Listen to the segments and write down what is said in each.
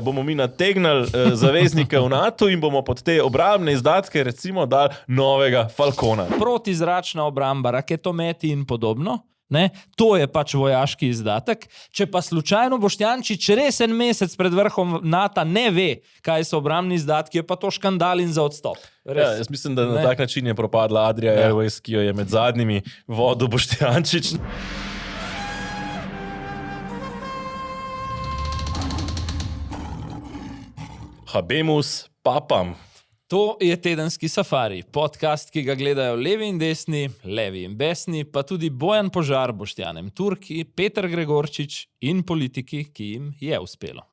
bomo mi nategnili zaveznike v NATO in bomo pod te obrambne izdatke recimo dali novega Falcona. Protizračna obramba, raketometi in podobno. Ne? To je pač vojaški izdatek. Če pa slučajno Boštjančič res en mesec pred vrhom NATO ne ve, kaj so obrambni izdatki, je pa to škandal in za odstop. Ja, jaz mislim, da na tak način je propadla Adria Airways, ki jo je med zadnjimi vodil Boštjančič. Habemus papam. To je tedenski safari, podcast, ki ga gledajo levi in desni, levi in besni, pa tudi Bojan Požar, Boštjan Turki, Peter Gregorčič in politiki, ki jim je uspelo.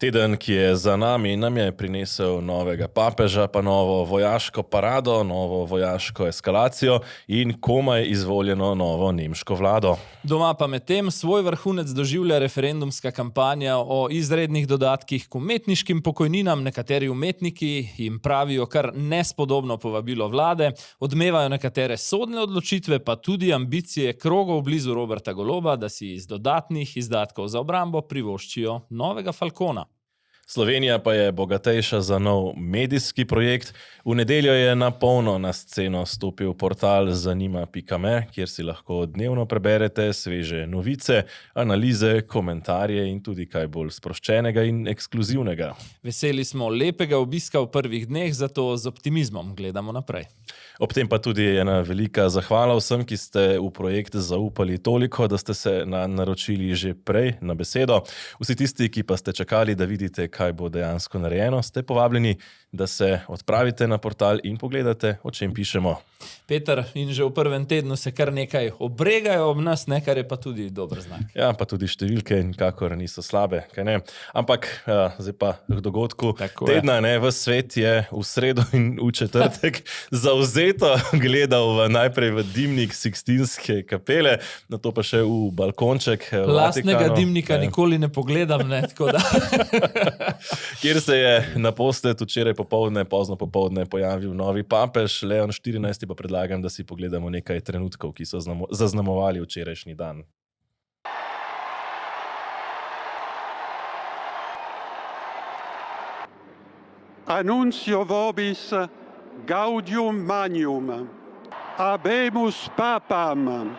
Teden, ki je za nami, nam je prinesel novega papeža, pa novo vojaško parado, novo vojaško eskalacijo in komaj izvoljeno novo nemško vlado. Doma pa medtem svoj vrhunec doživlja referendumska kampanja o izrednih dodatkih k umetniškim pokojninam. Nekateri umetniki jim pravijo kar nespodobno povabilo vlade, odmevajo nekatere sodne odločitve, pa tudi ambicije krogov blizu Roberta Goloba, da si iz dodatnih izdatkov za obrambo privoščijo novega Falcona. Slovenija pa je bogatejša za nov medijski projekt. V nedeljo je na polno na sceno stopil portal zanima.me, kjer si lahko dnevno preberete sveže novice, analize, komentarje in tudi kaj bolj sproščenega in ekskluzivnega. Veseli smo lepega obiska v prvih dneh, zato z optimizmom gledamo naprej. Ob tem pa tudi ena velika zahvala vsem, ki ste v projekt zaupali toliko, da ste se naročili že prej na besedo. Vsi tisti, ki pa ste čakali, da vidite, kaj bo dejansko narejeno, ste povabljeni, da se odpravite na portal in pogledate, o čem pišemo. Peter, in že v prvem tednu se kar nekaj obregajo ob nas, kar je pa tudi dober znak. Ja, pa tudi številke nikakor niso slabe, kaj ne? Ampak zdaj pa k dogodku tedna, v svet je v sredo in v četrtek zavzeto gledal najprej v dimnik Sikstinske kapele, nato pa še v balkonček Lastnega dimnika nikoli ne pogledam, tako da... Kjer se je naposled včeraj pozno popoldne pojavil novi papež, Leon 14. pa predlagam, da si pogledamo nekaj trenutkov, ki so zaznamovali včerajšnji dan. Annuncio vobis gaudium magnum, habemus papam.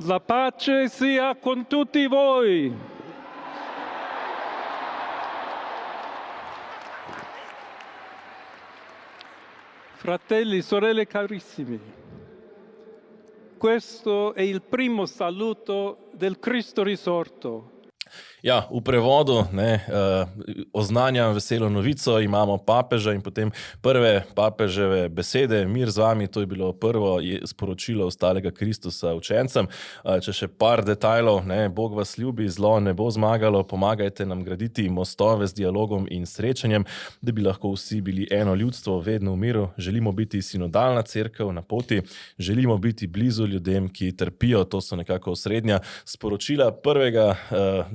La pace sia con tutti voi. Fratelli, sorelle carissimi, questo è il primo saluto del Cristo risorto. Ja, v prevodu oznanjam veselo novico, imamo papeža in potem prve papeževe besede. Mir z vami, to je bilo prvo sporočilo ostalega Kristusa učencem. Če še par detajlov, Bog vas ljubi, zlo ne bo zmagalo, pomagajte nam graditi mostove z dialogom in srečanjem, da bi lahko vsi bili eno ljudstvo, vedno v miru. Želimo biti sinodalna cerkev na poti, želimo biti blizu ljudem, ki trpijo. To so nekako osrednja sporočila prvega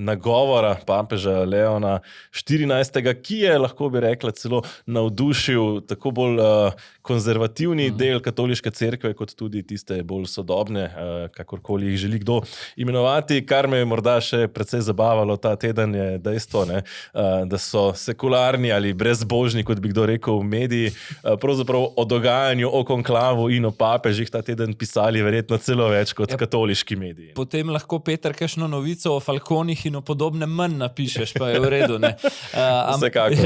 nagovora papeža Leona 14., ki je, lahko bi rekla, celo navdušil tako bolj konzervativni del katoliške cerkve, kot tudi tiste bolj sodobne, kakorkoli jih želi kdo imenovati. Kar me je morda še precej zabavalo ta teden, je dejstvo, da so sekularni ali brezbožni, kot bi kdo rekel, v mediji, pravzaprav o dogajanju, o konklavu in o papežih ta teden pisali verjetno celo več kot katoliški mediji. Potem lahko, Peter, kakšno novico o Falconih in o podobnem manj napišeš, pa je v redu.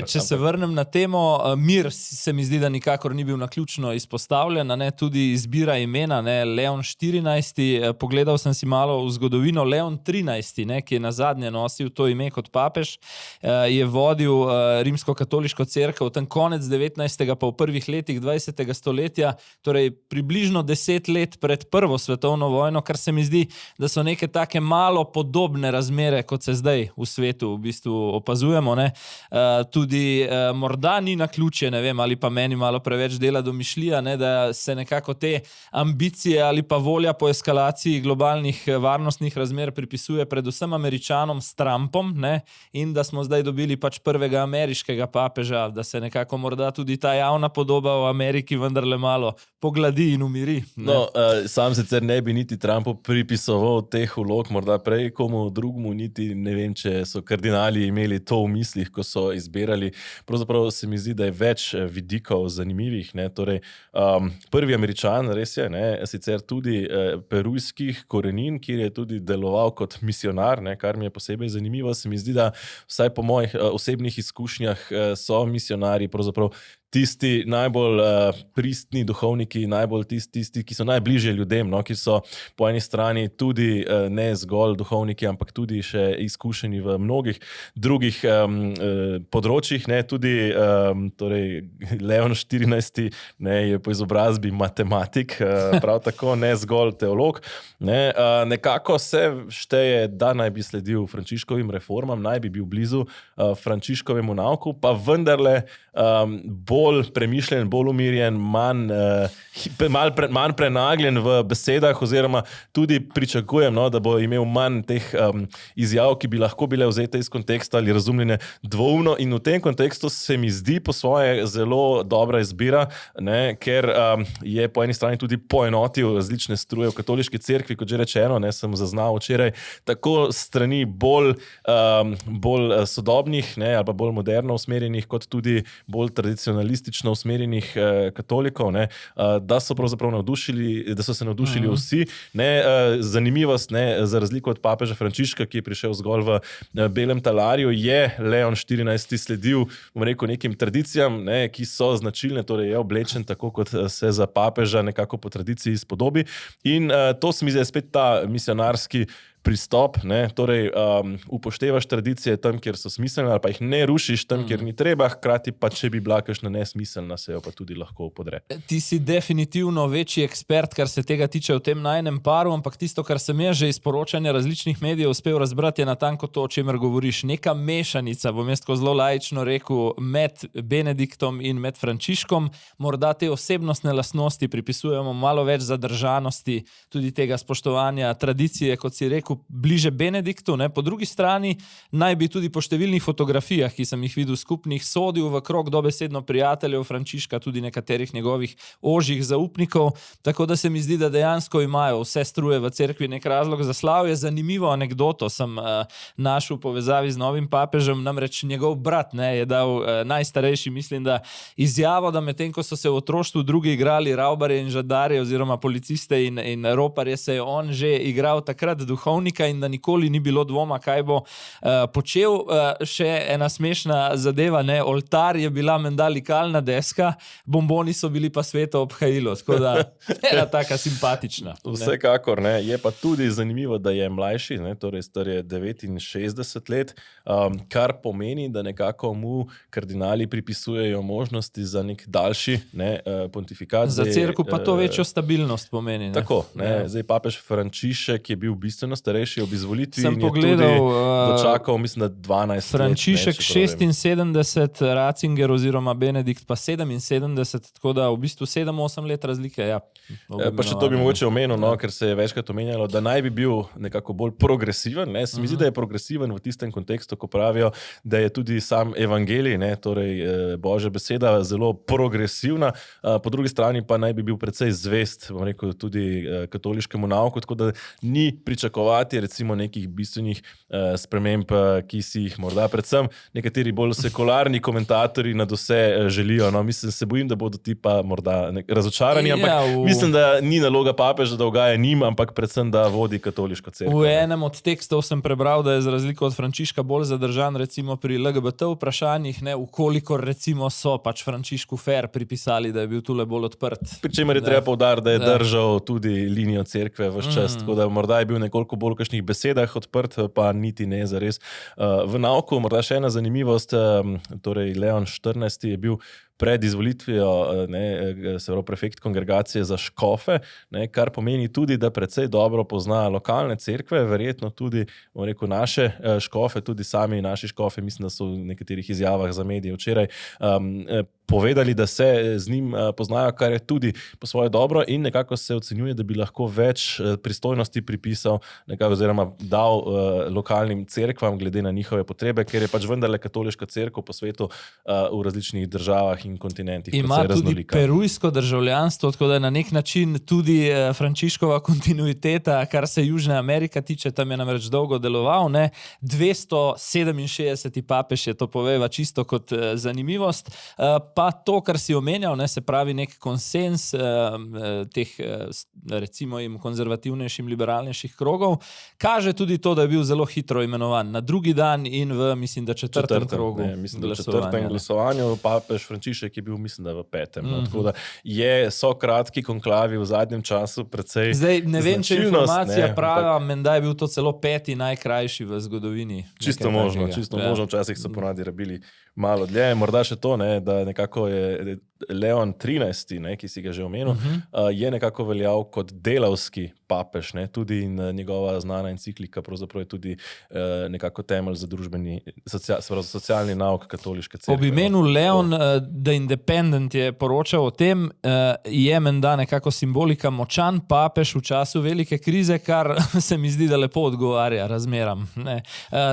Če se vrnem na temo, mir se mi zdi, da nikakor ni bil naključno izpostavljen, tudi izbira imena, Leon 14. Pogledal sem si malo v zgodovino. Leon 13., ki je nazadnje nosil to ime kot papež, je vodil rimsko-katoliško cerkev tam konec 19. pa v prvih letih 20. stoletja, torej približno 10 let pred prvo svetovno vojno, kar se mi zdi, da so neke take malo podobne razmere, kot se zdaj zdaj v svetu v bistvu opazujemo. Ne? Tudi morda ni naključje, ne vem, ali pa meni malo preveč dela domišljija, ne, da se nekako te ambicije ali pa volja po eskalaciji globalnih varnostnih razmer pripisuje predvsem Američanom s Trumpom, ne, in da smo zdaj dobili pač prvega ameriškega papeža, da se nekako morda tudi ta javna podoba v Ameriki vendarle malo pogladi in umiri. No, sam sicer ne bi niti Trumpu pripisoval teh vlog, morda prej komu drugmu, niti ne vem, če so kardinali imeli to v mislih, ko so izbirali. Pravzaprav se mi zdi, da je več vidikov zanimivih. Ne? Torej, prvi Američan, res je, ne? Sicer tudi perujskih korenin, kjer je tudi deloval kot misionar, ne? Kar mi je posebej zanimivo. Se mi zdi, da vsaj po mojih osebnih izkušnjah so misionarji pravzaprav tisti najbolj pristni duhovniki, najbolj tisti, ki so najbližje ljudem, no? Ki so po eni strani tudi ne zgolj duhovniki, ampak tudi še izkušeni v mnogih drugih področjih. Ne? Tudi torej Leon XIV ne, je po izobrazbi matematik, prav tako ne zgolj teolog. Ne? Nekako se šteje, da naj bi sledil Frančiškovim reformam, naj bi bil blizu Frančiškovemu nauku, pa vendarle bolj premišljen, bolj umirjen, manj prenagljen v besedah, oziroma tudi pričakujem, no, da bo imel manj teh izjav, ki bi lahko bile vzete iz konteksta ali razumljene dvoumno, in v tem kontekstu se mi zdi po svoje zelo dobra izbira, ne, ker je po eni strani tudi poenotil različne struje v katoliški cerkvi, kot že rečeno, ne, sem zaznal včeraj, tako strani bolj sodobnih, ne, ali pa bolj moderno usmerjenih, kot tudi bolj tradicionalistično usmerjenih katolikov, ne, da so pravzaprav se navdušili vsi. Ne, zanimivost, ne, za razliko od papeža Frančiška, ki je prišel zgolj v belem talarju, je Leon XIV sledil, bom rekel, nekim tradicijam, ne, ki so značilne, torej je oblečen tako, kot se za papeža nekako po tradiciji spodobi. In to se mi zdi spet ta misionarski pristop, ne, torej upoštevaš tradicije tam, kjer so smiselne, ali pa jih ne rušiš tam, kjer ni treba, hkrati pa, če bi bila kakšna nesmiselna, se jo pa tudi lahko podre. Ti si definitivno večji ekspert, kar se tega tiče v tem najinem paru, ampak tisto, kar sem jaz že iz poročanja različnih medijev uspel razbrati, je natanko to, o čemer govoriš. Neka mešanica, bom jaz tako zelo laično rekel, med Benediktom in med Frančiškom. Morda te osebnostne lastnosti pripisujemo malo več zadržanosti, tudi tega spoštovanja tradicije, kot si rekel, bliže Benediktu, ne? Po drugi strani naj bi tudi po številnih fotografijah, ki sem jih videl skupnih, sodil v krog dobesedno prijateljev Frančiška, tudi nekaterih njegovih ožjih zaupnikov, tako da se mi zdi, da dejansko imajo vse struje v cerkvi nek razlog za slavje. Zanimivo anekdoto sem našel v povezavi z novim papežem, namreč njegov brat, ne, je dal najstarejši, mislim, da izjavo, da medtem, ko so se v otroštvu drugi igrali ravbarje in žadarje oziroma policiste in roparje, se je on že igral takrat duhovnika in da nikoli ni bilo dvoma, kaj bo počel. Še ena smešna zadeva, ne, oltar je bila menda likalna deska, bomboni so bili pa sveto obhajilo, tako da ena taka simpatična. Vsekakor, ne, je pa tudi zanimivo, da je mlajši, ne, torej star je 69 let, kar pomeni, da nekako mu kardinali pripisujejo možnosti za nek daljši, ne, pontifikat. Za cerkev pa to večjo stabilnost pomeni. Ne? Tako, ne, zdaj papež Frančišek je bil bistveno starejši ob izvolitvi sem in pogledal, je tudi dočakal, mislim, da 12 Frančišek let. 76, Ratzinger oziroma Benedikt pa 77, tako da v bistvu 7-8 let razlike. Ja, pa še to bi mogoče omenil, no, ker se je večkrat omenjalo, da naj bi bil nekako bolj progresiven. Ne? Se mi zdi, da je progresiven v tistem kontekstu, ko pravijo, da je tudi sam evangelij, ne, torej Božja beseda, zelo progresivna, po drugi strani pa naj bi bil precej zvest, bom rekel, tudi katoliškemu nauku, tako da ni pričakovati recimo nekih bistvenih sprememb, ki si jih morda predvsem nekateri bolj sekularni komentatorji nad vse želijo. No, mislim, se bojim, da bodo ti pa morda razočarani, ampak mislim, da ni naloga papeža, da ugaja njim, ampak predvsem, da vodi katoliško cerkev. V enem od tekstov sem prebral, da je za razliko od Frančiška bolj zadržan recimo pri LGBT vprašanjih, ne, ukolikor recimo so pač Frančišku fair pripisali, da je bil tule bolj odprt. Pri čemer je treba poudariti, da je držal tudi linijo cerkve ves čas, tako da morda je bil nekoliko bolj v kakšnih besedah odprt, pa niti ne zares v nauku. Morda še ena zanimivost, torej Leon XIV je bil pred izvolitvijo se pravi prefekt kongregacije za škofe, ne, kar pomeni tudi, da precej dobro pozna lokalne cerkve, verjetno tudi, bom rekel, naše škofe, tudi sami naši škofe, mislim, da so v nekaterih izjavah za medije včeraj povedali, da se z njim poznajo, kar je tudi po svoje dobro in nekako se ocenjuje, da bi lahko več pristojnosti pripisal oziroma dal lokalnim cerkvam glede na njihove potrebe, ker je pač vendarle katoliška cerkev po svetu v različnih državah in kontinentih ima precej tudi raznolika. perujsko državljanstvo, tako da je na nek način tudi Frančiškova kontinuiteta, kar se Južne Amerike tiče, tam je namreč dolgo deloval, ne? 267. papež je, to poveva čisto kot zanimivost, pa to, kar si omenjal, ne, se pravi nek konsens teh, recimo jim, konzervativnejših, liberalnejših krogov, kaže tudi to, da je bil zelo hitro imenovan na drugi dan in v, mislim, da četrtem krogu glasovanju. Papež Frančišek je bil, mislim, da v 5. No, tako da so kratki konklavi v zadnjem času precej Zdaj, ne vem, če informacija prava, ampak menda je bil to celo 5. najkrajši v zgodovini. Čisto možno, včasih so ponavadi rabili malo dlje. Morda še to, ne, da nekako je Leon XIII, ne, ki si ga že omenil, je nekako veljal kot delavski papež, ne, tudi in njegova znana enciklika pravzaprav je tudi nekako temelj za družbeni, socialni nauk katoliške cerkve. Ob imenu Leon the Independent je poročal o tem, je menda nekako simbolika močan papež v času velike krize, kar se mi zdi, da lepo odgovarja razmeram. Ne.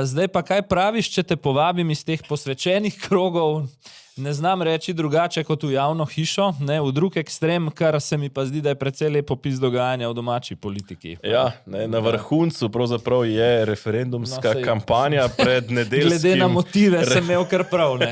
Zdaj pa kaj praviš, če te povabim iz teh posvečenih krogov, ne znam reči drugače kot v javno hišo, ne, v drug ekstrem, kar se mi pa zdi, da je precej lep opis dogajanja v domači politiki. Ja, ne, na vrhuncu pravzaprav je referendumska kampanja pred nedeljskim... Glede na motive sem imel kar prav, ne.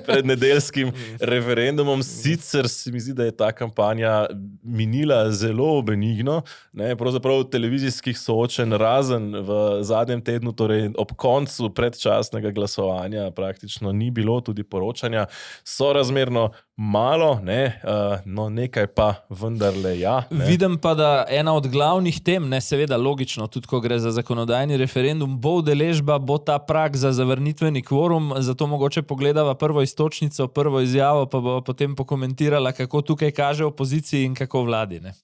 Pred nedeljskim referendumom. Sicer se mi zdi, da je ta kampanja minila zelo benigno, ne, pravzaprav televizijskih soočenj razen v zadnjem tednu, torej ob koncu predčasnega glasovanja praktično ni bilo, tudi poročanja sorazmerno malo, ne, no nekaj pa vendarle ja. Ne. Vidim pa, da ena od glavnih tem, ne, seveda logično, tudi ko gre za zakonodajni referendum, bo udeležba, bo ta prag za zavrnitveni kvorum, zato mogoče pogledava prvo iztočnico, prvo izjavo, pa bo potem pokomentirala, kako tukaj kaže opoziciji in kako vladi, ne.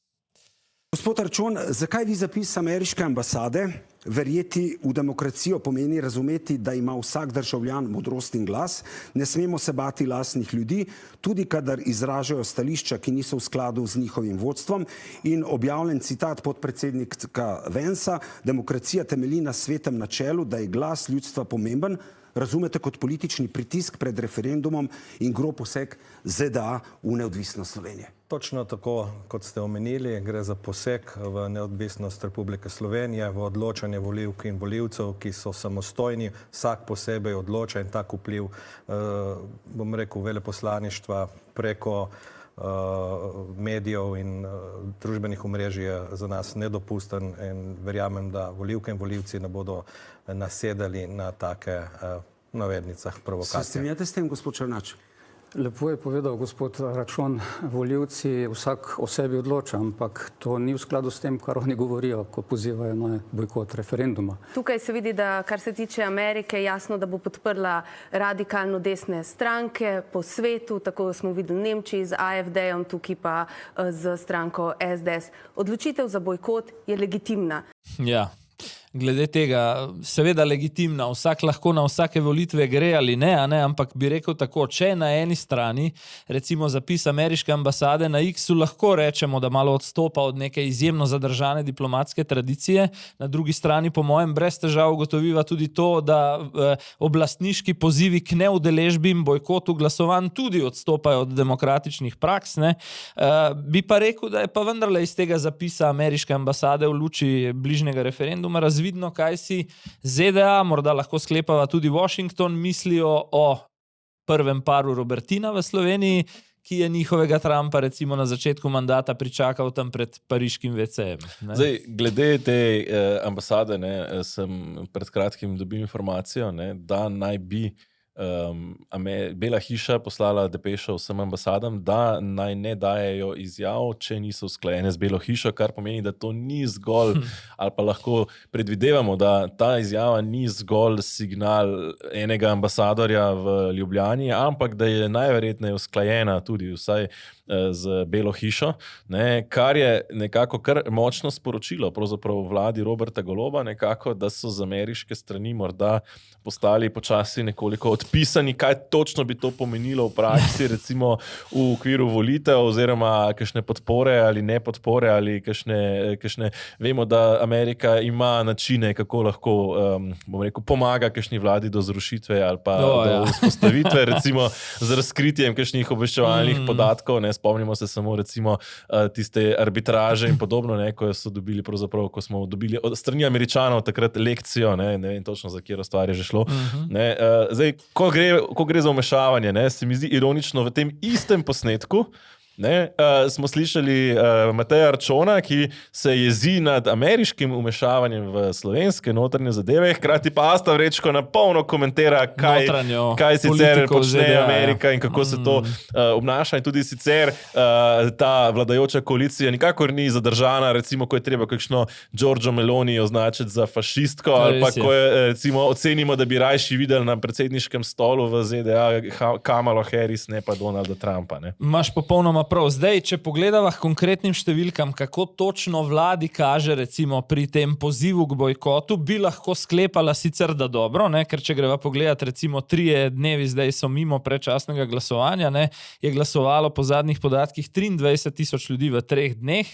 Gospod Arčon, zakaj vi zapis ameriške ambasade verjeti v demokracijo pomeni razumeti, da ima vsak državljan modrost in glas, ne smemo se bati lastnih ljudi, tudi kadar izražajo stališča, ki niso v skladu z njihovim vodstvom, in objavljen citat podpredsednika Vansa, demokracija temelji na svetem načelu, da je glas ljudstva pomemben, razumete kot politični pritisk pred referendumom in grob poseg ZDA v neodvisnost Slovenije. Točno tako, kot ste omenili, gre za poseg v neodvisnost Republike Slovenije, v odločanje volivk in volivcev, ki so samostojni, vsak posebej odloča in tak vpliv, bom rekel, veleposlaništva preko medijev in družbenih omrežij je za nas nedopusten in verjamem, da volivke in volivci ne bodo nasedali na take navednicah provokacije. Se strinjate s tem, gospod Černač? Lepo je povedal gospod Račon, volivci vsak o sebi odloča, ampak to ni v skladu s tem, kar oni govorijo, ko pozivajo na bojkot referenduma. Tukaj se vidi, da kar se tiče Amerike, jasno, da bo podprla radikalno desne stranke po svetu, tako smo videli v Nemčiji z AfD-om, tukaj pa z stranko SDS. Odločitev za bojkot je legitimna. Ja. Glede tega, seveda legitimna, vsak lahko na vsake volitve gre ali ne, ampak bi rekel tako, če na eni strani, recimo zapis ameriške ambasade na X-u, lahko rečemo, da malo odstopa od neke izjemno zadržane diplomatske tradicije, na drugi strani po mojem brez težav ugotoviva tudi to, da oblastniški pozivi k neudeležbi in bojkotu glasovanj tudi odstopajo od demokratičnih praks, ne. Bi pa rekel, da je pa vendarle iz tega zapisa ameriške ambasade v luči bližnjega referenduma razvidno, kaj si ZDA, morda lahko sklepava tudi Washington, mislijo o prvem paru Robertina v Sloveniji, ki je njihovega Trumpa recimo na začetku mandata pričakal tam pred pariškim WC-em. Zdaj, glede te ambasade, ne, sem pred kratkim dobil informacijo, ne, da naj bi Bela hiša poslala depešo vsem ambasadam, da naj ne dajejo izjav, če niso usklajene z Belo hišo, kar pomeni, da to ni zgolj, ali pa lahko predvidevamo, da ta izjava ni zgolj signal enega ambasadorja v Ljubljani, ampak da je najverjetneje usklajena tudi vsaj z Belo hišo, ne, kar je nekako kar močno sporočilo pravzaprav vladi Roberta Goloba, nekako, da so z ameriške strani morda postali počasi nekoliko odpisani, kaj točno bi to pomenilo v praksi, recimo v okviru volitev oziroma kakšne podpore ali ne podpore ali kakšne vemo, da Amerika ima načine, kako lahko bom rekel, pomaga kakšni vladi do zrušitve ali pa do vzpostavitve, recimo z razkritjem kakšnih obveščevalnih podatkov, ne, spomnimo se samo recimo tiste arbitraže in podobno, ne, ko so dobili pravzaprav, ko smo dobili od strani Američanov takrat lekcijo, ne vem točno za katero stvar je že šlo. Ne, zdaj, ko gre za vmešavanje, ne, se mi zdi ironično v tem istem posnetku, ne, smo slišali Mateja Arčona, ki se jezi nad ameriškim vmešavanjem v slovenske notranje zadeve, hkrati pa Asta Vrečko na polno komentira, kaj sicer počne Amerika in kako se to obnaša. In tudi sicer ta vladajoča koalicija nikakor ni zadržana, recimo, ko je treba kakšno Giorgio Meloni označiti za fašistko, ali pa ko je, recimo, ocenimo, da bi rajši videli na predsedniškem stolu v ZDA Kamalo Harris, ne pa Donalda Trumpa. Ne. Imaš popolnoma prav. Zdaj, če pogledava konkretnim številkam, kako točno vladi kaže recimo pri tem pozivu k bojkotu, bi lahko sklepala sicer da dobro, ne? Ker če greva pogledati recimo 3 dnevi, zdaj so mimo predčasnega glasovanja, ne? Je glasovalo po zadnjih podatkih 23,000 ljudi v 3 dneh,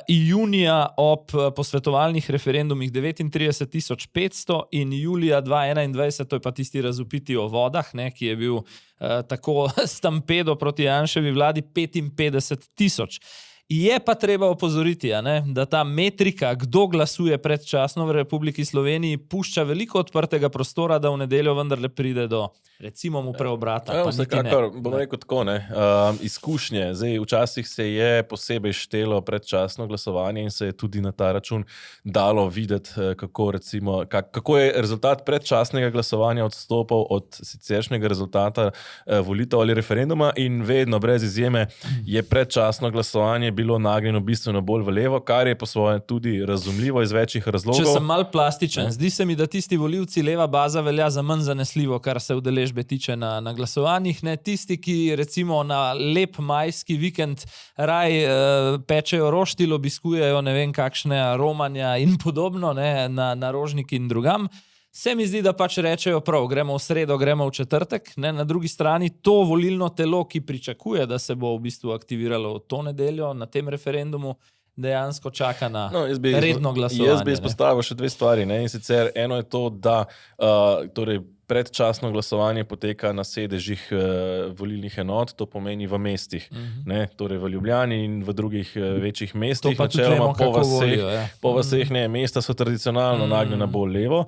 junija ob posvetovalnih referendumih 39,500 in julija 2021, to je pa tisti razvpiti o vodah, ne? Ki je bil tako stampedo proti Janševi vladi 55,000. Je pa treba opozoriti, da ta metrika, kdo glasuje predčasno v Republiki Sloveniji, pušča veliko odprtega prostora, da v nedeljo vendarle pride do, recimo, mu preobrata. Vsekakor, bom rekel tako, ne, izkušnje. Zdaj, včasih se je posebej štelo predčasno glasovanje in se je tudi na ta račun dalo videti, kako je rezultat predčasnega glasovanja odstopal od siceršnjega rezultata volitev ali referenduma, in vedno, brez izjeme, je predčasno glasovanje bilo nagnjeno bistveno bolj v levo, kar je po svoje tudi razumljivo iz večjih razlogov. Če sem mal plastičen, zdi se mi, da tisti volivci leva baza velja za manj zanesljivo, kar se udeležbe tiče na glasovanjih. Ne? Tisti, ki recimo na lep majski vikend raj pečejo roštilj, obiskujejo ne vem kakšne romanja in podobno, ne? Na Rožniki in drugam. Se mi zdi, da pač rečejo prav, gremo v sredo, gremo v četrtek, ne? Na drugi strani to volilno telo, ki pričakuje, da se bo v bistvu aktiviralo v to nedeljo na tem referendumu, dejansko čaka na redno glasovanje. Jaz bi izpostavil še 2 stvari, ne? In sicer eno je to, da torej predčasno glasovanje poteka na sedežih volilnih enot, to pomeni v mestih, ne, torej v Ljubljani in v drugih večjih mestih. Načeloma po vaseh, ne, mesta so tradicionalno nagnjena bolj levo,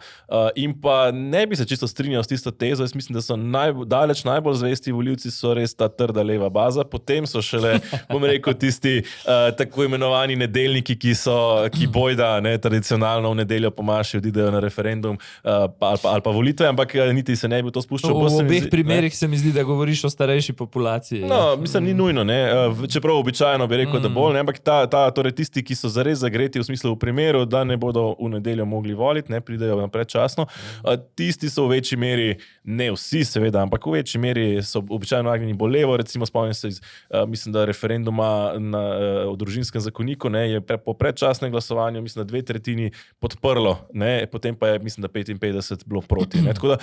in pa ne bi se čisto strinjal s tisto tezo. Jaz mislim, da so daleč najbolj zvesti volivci so res ta trda leva baza, potem so šele, bom rekel, tisti tako imenovani nedeljniki, ki bojda, ne, tradicionalno v nedeljo po maši odidejo na referendum ali pa volitve, ampak niti se ne bi to spuščal. V obeh primerih se mi zdi, da govoriš o starejši populaciji. No, mislim, ni nujno, ne. Čeprav običajno bi rekel, da bolj, ne, ampak torej tisti, ki so zares zagreti v smislu v primeru, da ne bodo v nedeljo mogli voliti, ne, pridejo na predčasno. Tisti so v večji meri, ne vsi seveda, ampak v večji meri so običajno nagnjeni bolj levo. Recimo spomnim se iz, mislim, da referenduma o družinskem zakoniku, ne, je po predčasnem glasovanju, mislim, da 2/3 podprlo, ne, potem pa je, mislim, da 55 bilo proti, ne. Tako da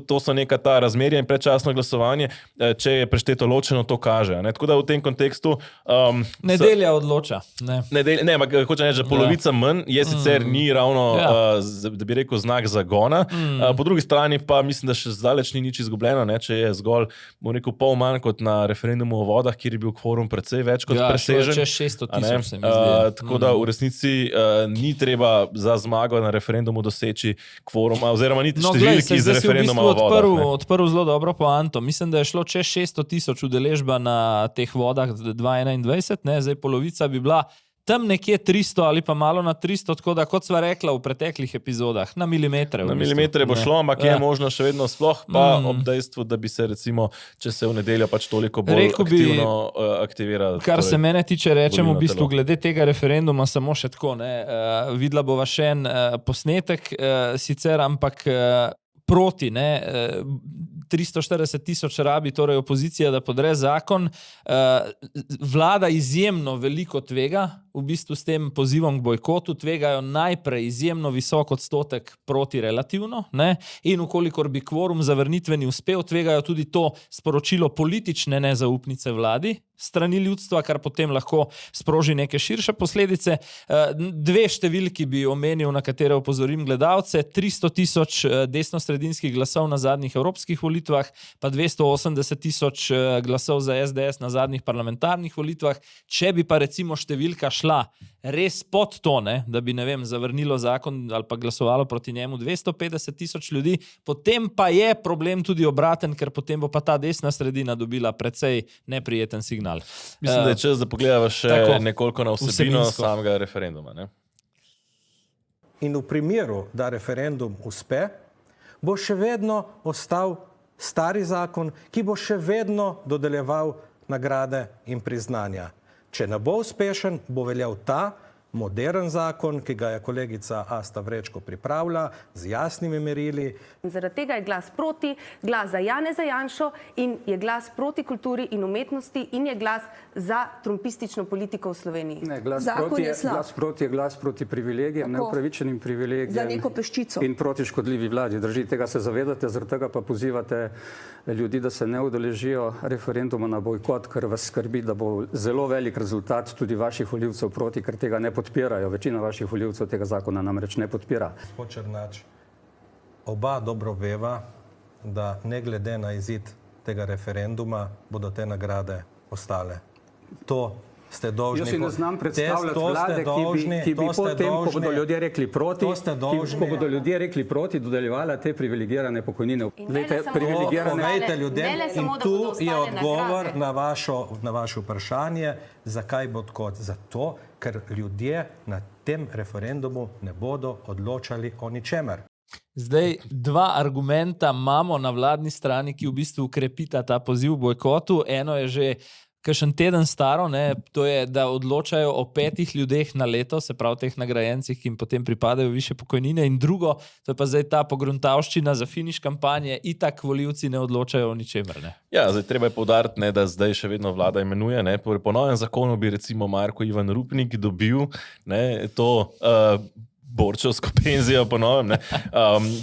to so neka ta razmerja in predčasno glasovanje, če je prešteto ločeno, to kaže. Ne? Tako da v tem kontekstu... Nedelja odloča. Ne, ampak hočem reči, že polovica manj je sicer ni ravno, da bi rekel, znak zagona. Po drugi strani pa mislim, da še zdaleč ni nič izgubljeno, ne? Če je zgolj, bom rekel, pol manj kot na referendumu o vodah, kjer je bil kvorum precej več kot presežen. Ja, še 600,000 se mi zdi. Tako da v resnici ni treba za zmago na referendumu doseči kvoruma, oziroma niti številki iz referenduma o vodah. Odprl zelo dobro poanto. Mislim, da je šlo čez 600,000 udeležba na teh vodah 2021, ne? Zdaj polovica bi bila tam nekje 300 ali pa malo na 300, tako da, kot sva rekla v preteklih epizodah, na milimetre. Na milimetre bo šlo, ampak je možno še vedno sploh, pa ob dejstvu, da bi se recimo, če se v nedeljo pač toliko bolj aktivno aktivira. Kar se mene tiče, rečem v bistvu glede tega referenduma samo še tako, videla bova še en posnetek, sicer, ampak proti, 340 000 rabi, torej opozicija, da podre zakon. Vlada izjemno veliko tvega, v bistvu s tem pozivom k bojkotu, tvegajo najprej izjemno visok odstotek proti relativno, in ukolikor bi kvorum zavrnitveni uspel, tvegajo tudi to sporočilo politične nezaupnice vladi strani ljudstva, kar potem lahko sproži neke širše posledice. Dve številki bi omenil, na katere opozorim gledalce: 300 000 desnosredinskih glasov na zadnjih evropskih volitvah, pa 280 000 glasov za SDS na zadnjih parlamentarnih volitvah. Če bi pa recimo številka šla res pod to, da bi, ne vem, zavrnilo zakon ali pa glasovalo proti njemu 250 000 ljudi, potem pa je problem tudi obraten, ker potem bo pa ta desna sredina dobila precej neprijeten signal. Mislim, da je čas, da pogledava še nekoliko na vsebino samega referenduma. In v primeru, da referendum uspe, bo še vedno ostal stari zakon, ki bo še vedno dodeljeval nagrade in priznanja. Če ne bo uspešen, bo veljal ta modern zakon, ki ga je kolegica Asta Vrečko pripravila, z jasnimi merili. Zaradi tega je glas proti, glas za Janeza Janšo in je glas proti kulturi in umetnosti in je glas za trumpistično politiko v Sloveniji. Ne, glas proti je glas proti privilegijem, neupravičenim privilegijem. Za neko peščico. In proti škodljivi vladi. Drži, tega se zavedate, zaradi tega pa pozivate ljudi, da se ne udeležijo referenduma na bojkot, ker vas skrbi, da bo zelo velik rezultat tudi vaših volivcev proti, ker tega ne podpirajo. Večina vaših volivcev tega zakona namreč ne podpira. Gospod Černač, oba dobro veva, da ne glede na izid tega referenduma bodo te nagrade ostale. To ste dolžni. Jaz si ne znam predstavljati vlade, ki bi potem, ko bodo ljudje rekli proti, ko bodo ljudje rekli proti, dodeljevala te privilegirane pokojnine. Povejte ljudem, in tu je odgovor na vaše vprašanje, zakaj bo tako. Zato, ker ljudje na tem referendumu ne bodo odločali o ničemer. Zdaj, dva argumenta imamo na vladni strani, ki v bistvu ukrepita ta poziv bojkotu. Eno je že kakšen teden staro, to je, da odločajo o 5 ljudeh na leto, se pravi teh nagrajencih, ki jim potem pripadajo više pokojnine, in drugo, to je pa zdaj ta pogruntavščina za finiš kampanje, itak volivci ne odločajo o ničemer. Ja, zdaj treba je poudariti, da zdaj še vedno vlada imenuje. Po novem zakonu bi recimo Marko Ivan Rupnik dobil to borčevsko penzijo po novem,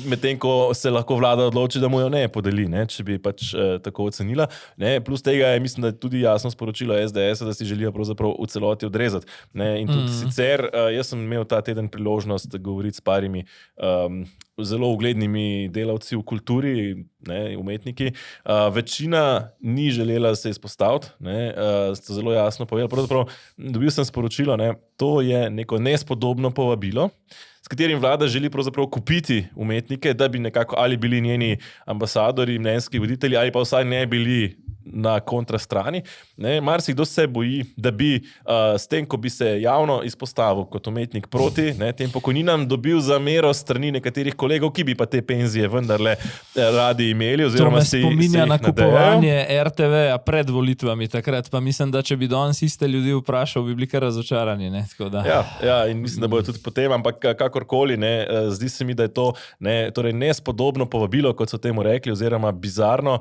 medtem ko se lahko vlada odloči, da mu jo ne podeli, če bi pač tako ocenila. Plus tega je, mislim, da je tudi jasno sporočilo SDS, da si želijo pravzaprav v celoti odrezati. In tudi sicer, jaz sem imel ta teden priložnost govoriti s parimi zelo uglednimi delavci v kulturi, umetniki. Večina ni želela se izpostaviti, ste zelo jasno povedali. Pravzaprav dobil sem sporočilo, to je neko nespodobno povabilo, s katerim vlada želi pravzaprav kupiti umetnike, da bi nekako ali bili njeni ambasadori, mnenjski voditelji, ali pa vsaj ne bili na kontrastrani. Marsikdo se boji, da bi s tem, ko bi se javno izpostavil kot umetnik proti tem pokojninam, dobil zamero strani nekaterih kolegov, ki bi pa te penzije vendarle radi imeli. To me spominja na kupovanje RTV-a pred volitvami takrat, pa mislim, da če bi danes iste ljudi vprašal, bi bili kar razočarani. Ja, in mislim, da bojo tudi potem, ampak kakorkoli, zdi se mi, da je to torej nespodobno povabilo, kot so temu rekli, oziroma bizarno,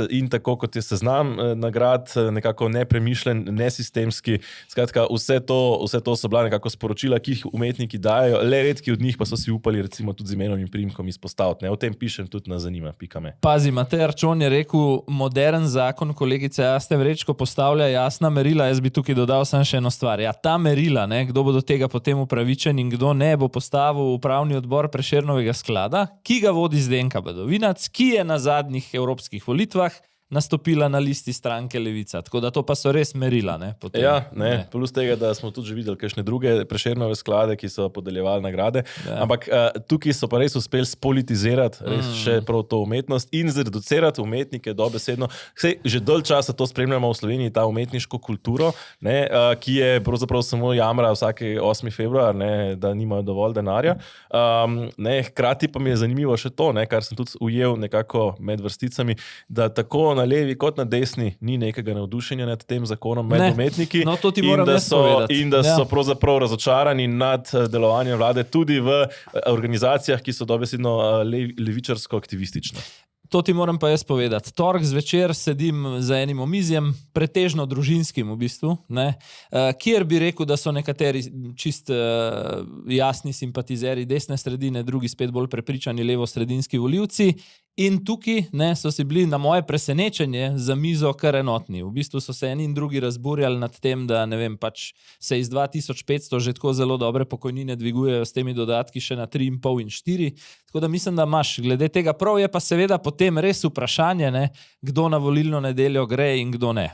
in tako, kot je seznam nagrad, nekako nepremišljen, nesistemski. Skratka, vse to so bila nekako sporočila, ki jih umetniki dajo, le redki od njih pa so si upali recimo tudi z imenom in priimkom izpostaviti. O tem pišem tudi na zanima.me. Pazi, Matej Arčon je rekel, modern zakon kolegice Aste Vrečko postavlja jasna merila. Jaz bi tukaj dodal samo še eno stvar. Ja, ta merila, kdo bo do tega potem upravičen in kdo ne, bo postavil upravni odbor Prešernovega sklada, ki ga vodi Zdenka Badovinac, ki je na zadnjih evropskih volitvah nastopila na listi stranke Levica. Tako da to pa so res merila. Ne, potem, ja, ne. Plus tega, da smo tudi že videli kakšne druge Prešernove sklade, ki so podeljevali nagrade. Ja. Ampak tukaj so pa res uspeli spolitizirati res še prav to umetnost in zreducirati umetnike dobesedno. Sej, že dolj časa to spremljamo v Sloveniji, ta umetniško kulturo, ne, ki je pravzaprav samo jamra vsake 8. februar, ne, da nimajo dovolj denarja. Ne, hkrati pa mi je zanimivo še to, ne, kar sem tudi ujel nekako med vrsticami, da tako na levi kot na desni ni nekega navdušenja nad tem zakonom med umetniki. No, to ti moram povedati. In da so pravzaprav razočarani nad delovanjem vlade tudi v organizacijah, ki so dobesedno levičarsko-aktivistične. To ti moram pa jaz povedati. Tork zvečer sedim za enim omizjem, pretežno družinskim v bistvu, ne, kjer bi rekel, da so nekateri čist jasni simpatizeri desne sredine, drugi spet bolj prepričani levo-sredinski volivci. In tukaj so si bili na moje presenečenje za mizo kar enotni. V bistvu so se eni in drugi razburjali nad tem, da ne vem, pač se iz 2500 že tako zelo dobre pokojnine dvigujejo s temi dodatki še na 3,5 in 4. Tako da mislim, da imaš glede tega prav, je pa seveda potem res vprašanje, ne, kdo na volilno nedeljo gre in kdo ne.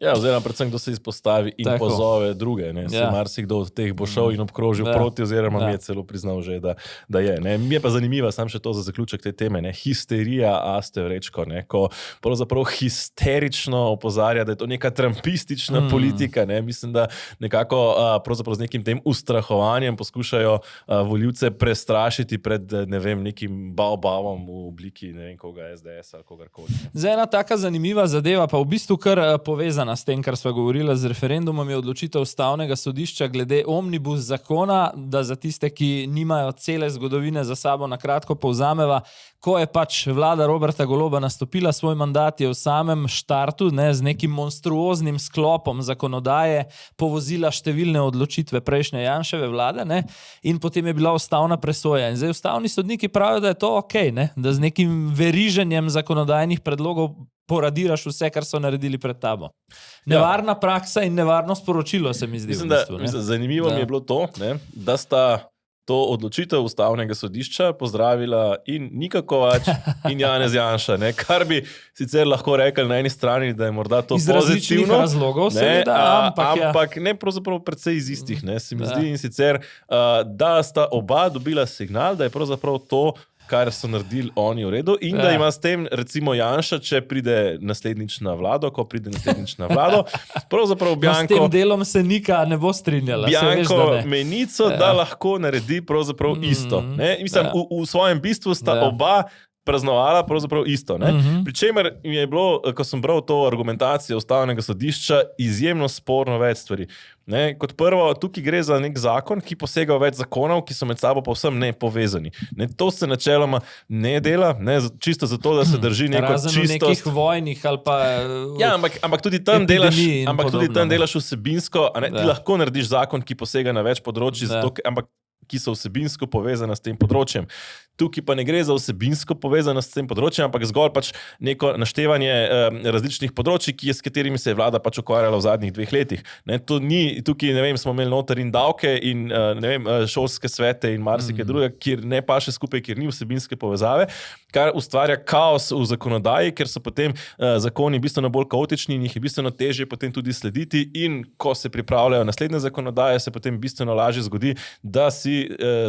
Ja, oziroma predvsem, kdo se izpostavi in tako pozove druge. Ne. Ja. Marsikdo od teh bo šel in obkrožil proti, oziroma mi je celo priznal že, da je. Ne. Mi je pa zanimivo, sam še to za zaključek te teme, ne. Aste vrečko, ne, ko pravzaprav histerično opozarja, da je to neka trumpistična politika, ne, mislim, da nekako pravzaprav z nekim tem ustrahovanjem poskušajo volivce prestrašiti pred, ne vem, nekim baobavom v obliki, ne vem, koga SDS ali kogarkoli. Zdaj ena taka zanimiva zadeva, pa v bistvu kar povezana s tem, kar sva govorila z referendumom, je odločitev Ustavnega sodišča glede omnibus zakona, da za tiste, ki nimajo cele zgodovine za sabo, na kratko povzameva, ko je pač vlada Roberta Goloba nastopila svoj mandat, je v samem štartu, ne, z nekim monstruoznim sklopom zakonodaje povozila številne odločitve prejšnje Janševe vlade, ne, in potem je bila ustavna presoja. In zdaj ustavni sodniki pravijo, da je to okej, ne, da z nekim veriženjem zakonodajnih predlogov poradiraš vse, kar so naredili pred tabo. Nevarna praksa in nevarno sporočilo se mi zdi. Zanimivo mi je bilo to, ne, da sta to odločitev Ustavnega sodišča pozdravila in Nika Kovač in Janez Janša, ne, kar bi sicer lahko rekli na eni strani, da je morda to pozitivno. Iz različnih razlogov, seveda, ampak ne pravzaprav precej iz istih, ne, se mi zdi, in sicer, da sta oba dobila signal, da je pravzaprav to, kar so naredili oni v redu in da ima s tem, recimo Janša, če pride naslednjič na vlado, ko pride naslednjič na vlado, pravzaprav Bianco... S tem delom se Nika ne bo strinjala. Bianco menico, da lahko naredi pravzaprav isto. Ne? Mislim, v svojem bistvu sta oba praznovala pravzaprav isto. Ne? Pričemer mi je bilo, ko sem bral to argumentacijo Ustavnega sodišča, izjemno sporno več stvari. Ne, kot prvo, tukaj gre za nek zakon, ki posega v več zakonov, ki so med sabo povsem nepovezani. Ne, to se načeloma ne dela, ne, čisto zato, da se drži neko čistost. Razen v nekih vojnih ali pa ja, ampak tudi tam delaš vsebinsko, a ne, ti lahko narediš zakon, ki posega na več področji, zato, ampak ki so vsebinsko povezane s tem področjem. Tukaj pa ne gre za vsebinsko povezanost s tem področjem, ampak zgolj pač neko naštevanje različnih področji, s katerimi se je vlada pač ukvarjala v zadnjih 2 letih. Ne, to ni, tukaj, ne vem, smo imeli noter in davke in ne vem, šolske svete in marsike druge, kjer ne paše skupaj, kjer ni vsebinske povezave, kar ustvarja kaos v zakonodaji, ker so potem zakoni bistveno bolj kaotični in jih je bistveno težje potem tudi slediti in ko se pripravljajo naslednje zakonodaje, se potem bistveno lažje zgodi, da si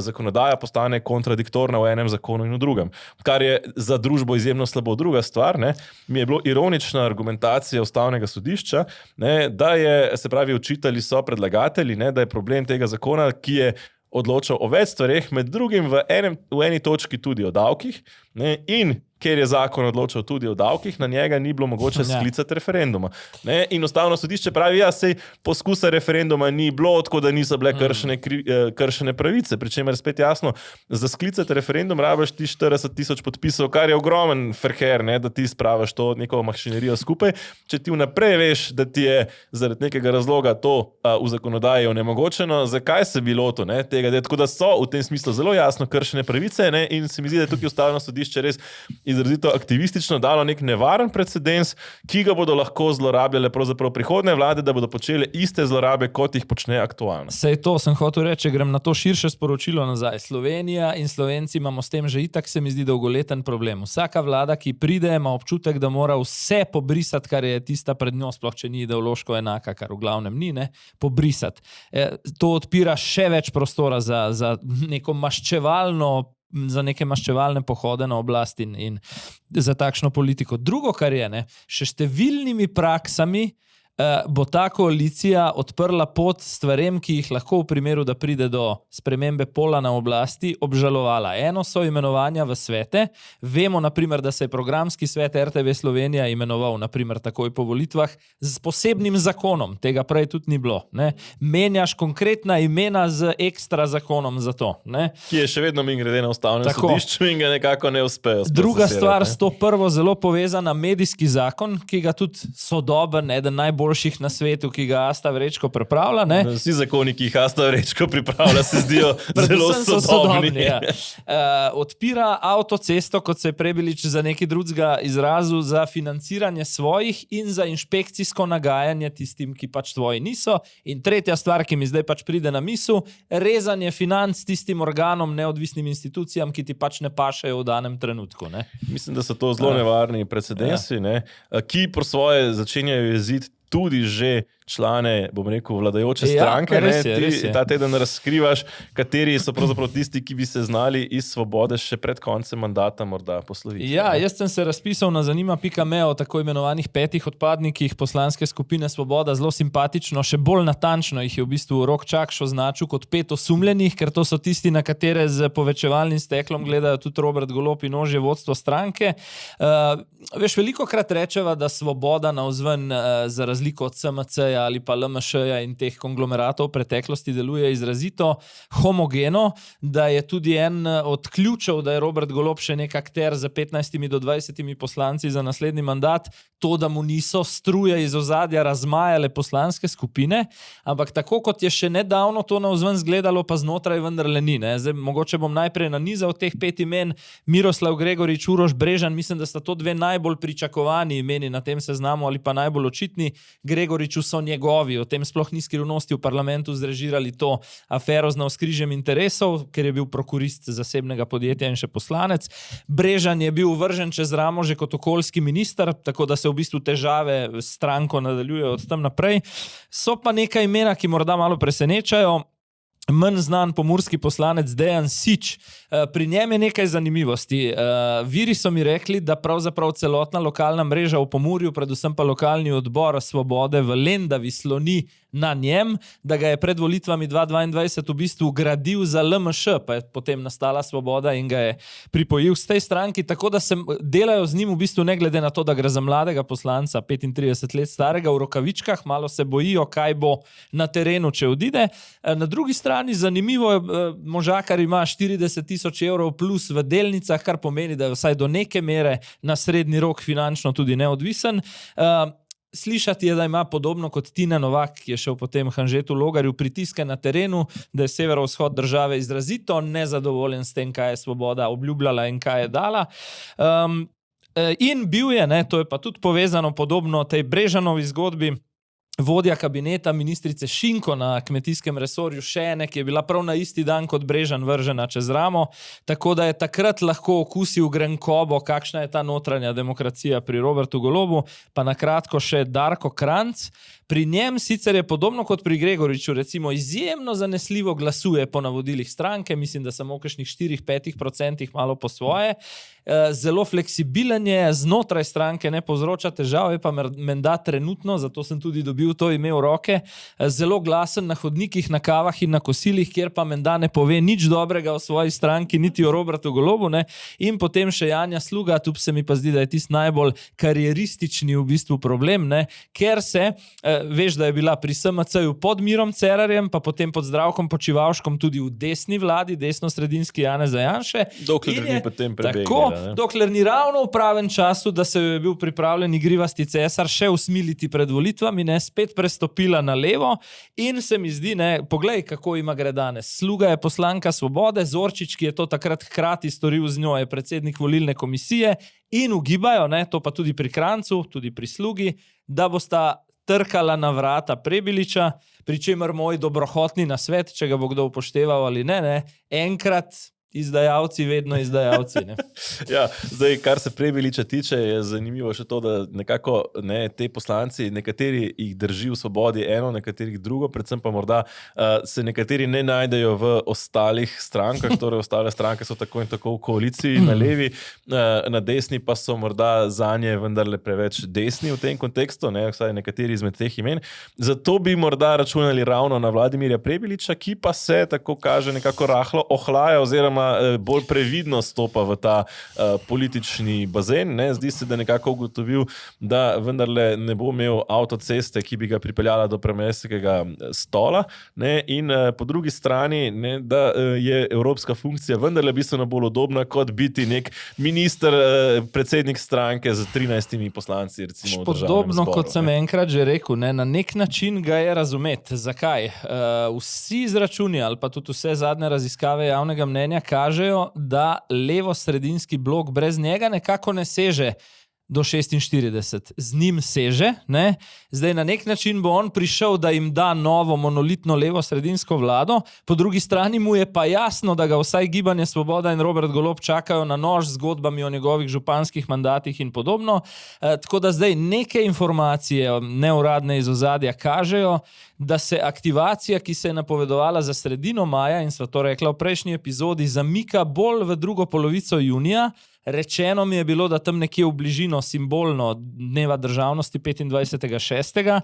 zakonodaja postane kontradiktorna v enem zakonu in v drugem. Kar je za družbo izjemno slabo. Druga stvar, ne, mi je bilo ironična argumentacija Ustavnega sodišča, ne, da je, se pravi, učitelji so predlagatelji, ne, da je problem tega zakona, ki je odločal o več stvareh, med drugim v eni točki tudi o davkih, ne, in ker je zakon odločal tudi o davkih, na njega ni bilo mogoče sklicati referenduma. Ne? In Ustavno sodišče pravi, sej poskusa referenduma ni bilo, tako da niso bile kršene pravice. Pričemer spet jasno, za sklicati referendum rabiš ti 40,000 podpisov, kar je ogromen ferher, ne? Da ti spraviš to neko mašinerijo skupaj. Če ti vnaprej veš, da ti je zaradi nekega razloga to v zakonodaji onemogočeno, zakaj se bi lotil tega? Tako da so v tem smislu zelo jasno kršene pravice, ne? In se mi zdi, da je tukaj Ustavno sodišče res izrazito aktivistično dalo nek nevaren precedens, ki ga bodo lahko zlorabljale pravzaprav prihodne vlade, da bodo počele iste zlorabe, kot jih počne aktualno. Sej to sem hotel reči, grem na to širše sporočilo nazaj. Slovenija in Slovenci imamo s tem že itak, se mi zdi, dolgoleten problem. Vsaka vlada, ki pride, ima občutek, da mora vse pobrisati, kar je tista pred njo, sploh če ni ideološko enaka, kar v glavnem ni, ne, pobrisati. To odpira še več prostora za neko za neke maščevalne pohode na oblast in za takšno politiko. Drugo, kar je, ne, še številnimi praksami bo ta koalicija odprla pot stvarem, ki jih lahko v primeru, da pride do spremembe pola na oblasti, obžalovala. Eno so imenovanja v svete. Vemo, naprimer, da se je programski svet RTV Slovenija imenoval, naprimer, takoj po volitvah, z posebnim zakonom. Tega prej tudi ni bilo. Ne? Menjaš konkretna imena z ekstra zakonom za to. Ne? Ki je še vedno mimogrede na ustavnem sodišču in ga nekako ne uspejo. Druga stvar, s to prvo zelo povezana medijski zakon, ki ga tudi sodoben, eden najboljših na svetu, ki ga Asta Vrečko pripravlja. Ne? Vsi zakoni, ki jih Asta Vrečko pripravlja, se zdijo zelo sodobni. Ja. Odpira avtocesto, kot se je Prebilič za neki drugega izrazil, za financiranje svojih in za inšpekcijsko nagajanje tistim, ki pač tvoji niso. In tretja stvar, ki mi zdaj pač pride na misel, rezanje financ tistim organom, neodvisnim institucijam, ki ti pač ne pašejo v danem trenutku. Ne? Mislim, da so to zelo nevarni precedensi, ne? Ki pro svoje začenjajo jeziti tudi že člane, bom rekel, vladajoče stranke. Res je. Ta teden razkrivaš, kateri so pravzaprav tisti, ki bi se znali iz Svobode še pred koncem mandata morda posloviti. Ja, jaz sem se razpisal na zanima.me o tako imenovanih 5 odpadnikih poslanske skupine Svoboda. Zelo simpatično, še bolj natančno jih je v bistvu Rok Čakš označil kot 5 osumljenih, ker to so tisti, na katere z povečevalnim steklom gledajo tudi Robert Golob in ožje vodstvo stranke. Veš, velikokrat rečeva, da Svoboda navzven za razliko od SMC ali pa LMŠ-ja in teh konglomeratov v preteklosti deluje izrazito homogeno, da je tudi en od ključev, da je Robert Golob še nek akter za 15 do 20 poslanci za naslednji mandat, to, da mu niso struje iz ozadja razmajale poslanske skupine, ampak tako kot je še nedavno to navzven zgledalo, pa znotraj vendarle ni. Ne? Zdaj, mogoče bom najprej nanizal teh 5 imen, Miroslav Gregorič, Uroš Brežan, mislim, da sta to 2 najbolj pričakovani imeni na tem seznamu ali pa najbolj očitni. Gregoriču so njegovi, o tem sploh ni skrivnosti, v parlamentu zrežirali to afero z navzkrižjem interesov, ker je bil prokurist zasebnega podjetja in še poslanec. Brežan je bil vržen čez ramo že kot okoljski minister, tako da se v bistvu težave s stranko nadaljujejo od tam naprej. So pa nekaj imena, ki morda malo presenečajo. Manj znan pomurski poslanec Dejan Sič. Pri njem je nekaj zanimivosti. Viri so mi rekli, da pravzaprav celotna lokalna mreža v Pomurju, predvsem pa lokalni odbor Svobode v Lendavi sloni na njem, da ga je pred volitvami 2022 v bistvu gradil za LMŠ, pa je potem nastala Svoboda in ga je pripojil z tej stranki, tako da se delajo z njim v bistvu ne glede na to, da gre za mladega poslanca, 35 let starega, v rokavičkah, malo se bojijo, kaj bo na terenu, če odide. Na drugi strani zanimivo, možakar ima 40.000 evrov plus v delnicah, kar pomeni, da je vsaj do neke mere na srednji rok finančno tudi neodvisen. Slišati je, da ima podobno kot Tina Novak, ki je šel potem Hanžetu Logarju, pritiske na terenu, da je severovzhod države izrazito nezadovoljen s tem, kaj je Svoboda obljubljala in kaj je dala. In bil je, ne, to je pa tudi povezano podobno tej Brežanovi zgodbi, vodja kabineta ministrice Šinko na kmetijskem resorju še ene, ki je bila prav na isti dan kot Brežan vržena čez ramo, tako da je takrat lahko okusil grenkobo, kakšna je ta notranja demokracija pri Robertu Golobu, pa na kratko še Darko Kranjc. Pri njem sicer je podobno kot pri Gregoriču, recimo izjemno zanesljivo glasuje po navodilih stranke, mislim, da samo v kakšnih 4-5% malo po svoje. Zelo fleksibilen je, znotraj stranke ne povzroča težav, je pa menda trenutno, zato sem tudi dobil to ime v roke, zelo glasen na hodnikih, na kavah in na kosilih, kjer pa menda ne pove nič dobrega o svoji stranki, niti o Robertu Golobu, ne? In potem še Janja Sluga, tu se mi pa zdi, da je tisti najbolj karieristični v bistvu problem, ne? Ker se veš, da je bila pri SMC-ju pod Mirom Cerarjem, pa potem pod Zdravkom Počivalškom tudi v desni vladi, desno-sredinski Janeza Janše. Dokler ni potem prebegnila. Tako, dokler ni ravno v pravem času, da se je bil pripravljen igrivasti cesar še usmiliti pred volitvami, spet prestopila na levo in se mi zdi, poglej, kako ima gre danes. Sluga je poslanka Svobode, Zorčič, ki je to takrat hkrati storil z njo, je predsednik volilne komisije in ugibajo, to pa tudi pri Kranjcu, tudi pri Slugi, da bosta trkala na vrata Prebiliča, pri čemer moj dobrohotni nasvet, če ga bo kdo upošteval ali ne, enkrat izdajalci, vedno izdajalci. Ja, zdaj, kar se Prebiliča tiče, je zanimivo še to, da nekako te poslanci, nekateri jih drži v Svobodi eno, nekaterih drugo, predvsem pa morda se nekateri ne najdejo v ostalih strankah, torej ostale stranke so tako in tako v koaliciji, na levi, na desni pa so morda zanje vendarle preveč desni v tem kontekstu, vsaj nekateri izmed teh imen. Zato bi morda računali ravno na Vladimirja Prebiliča, ki pa se, tako kaže, nekako rahlo ohlaja oziroma bolj previdno stopa v ta politični bazen. Zdi se, da nekako ugotovil, da vendarle ne bo imel avtoceste, ki bi ga pripeljala do premierskega stola. In po drugi strani, da je evropska funkcija vendarle bistveno bolj udobna, kot biti nek minister, predsednik stranke z 13 poslanci, recimo v državnem zboru. Podobno, kot sem enkrat že rekel, na nek način ga je razumeti. Zakaj? Vsi izračuni ali pa tudi vse zadnje raziskave javnega mnenja kažejo, da levo-sredinski blok brez njega nekako ne seže do 46. Z njim seže. Zdaj na nek način bo on prišel, da jim da novo monolitno levo-sredinsko vlado, po drugi strani mu je pa jasno, da ga vsaj Gibanje Svoboda in Robert Golob čakajo na nož z zgodbami o njegovih županskih mandatih in podobno. Tako da zdaj neke informacije neuradne iz ozadja kažejo, da se aktivacija, ki se je napovedovala za sredino maja in sva to rekla v prejšnji epizodi, zamika bolj v drugo polovico junija. Rečeno mi je bilo, da tam nekje v bližino simbolno dneva državnosti 25.6.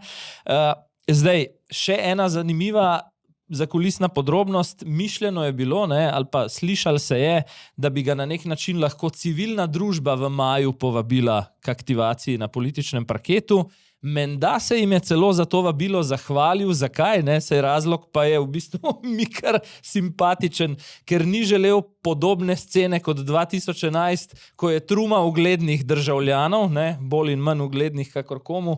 Zdaj, še ena zanimiva zakulisna podrobnost. Mišljeno je bilo, ali pa slišalo se je, da bi ga na nek način lahko civilna družba v maju povabila k aktivaciji na političnem parketu. Menda se jim je celo za to vabilo zahvalil. Zakaj? Saj razlog pa je v bistvu mi kar simpatičen, ker ni želel podobne scene kot 2011, ko je truma uglednih državljanov, bolj in manj uglednih kakor komu,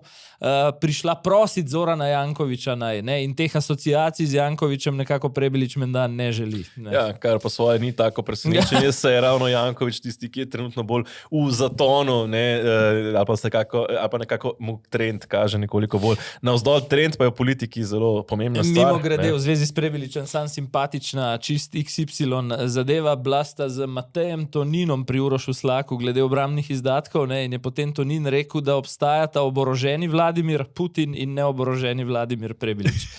prišla prosit Zorana Jankovića in teh asociacij z Jankovićem nekako Prebilič menda ne želi. Ja, kar po svoje ni tako presenečenje, se je ravno Janković tisti, ki je trenutno bolj v zatonu, ali pa nekako mu trend kaže nekoliko bolj navzdol. Trend pa je v politiki zelo pomembna stvar. Mimo grede, v zvezi s Prebiličem sam simpatična, čist XY zadeva, blasta z Matejem Toninom pri Urošu Slaku glede obrambnih izdatkov, in je potem Tonin rekel, da obstajata oboroženi Vladimir Putin in neoboroženi Vladimir Prebilič.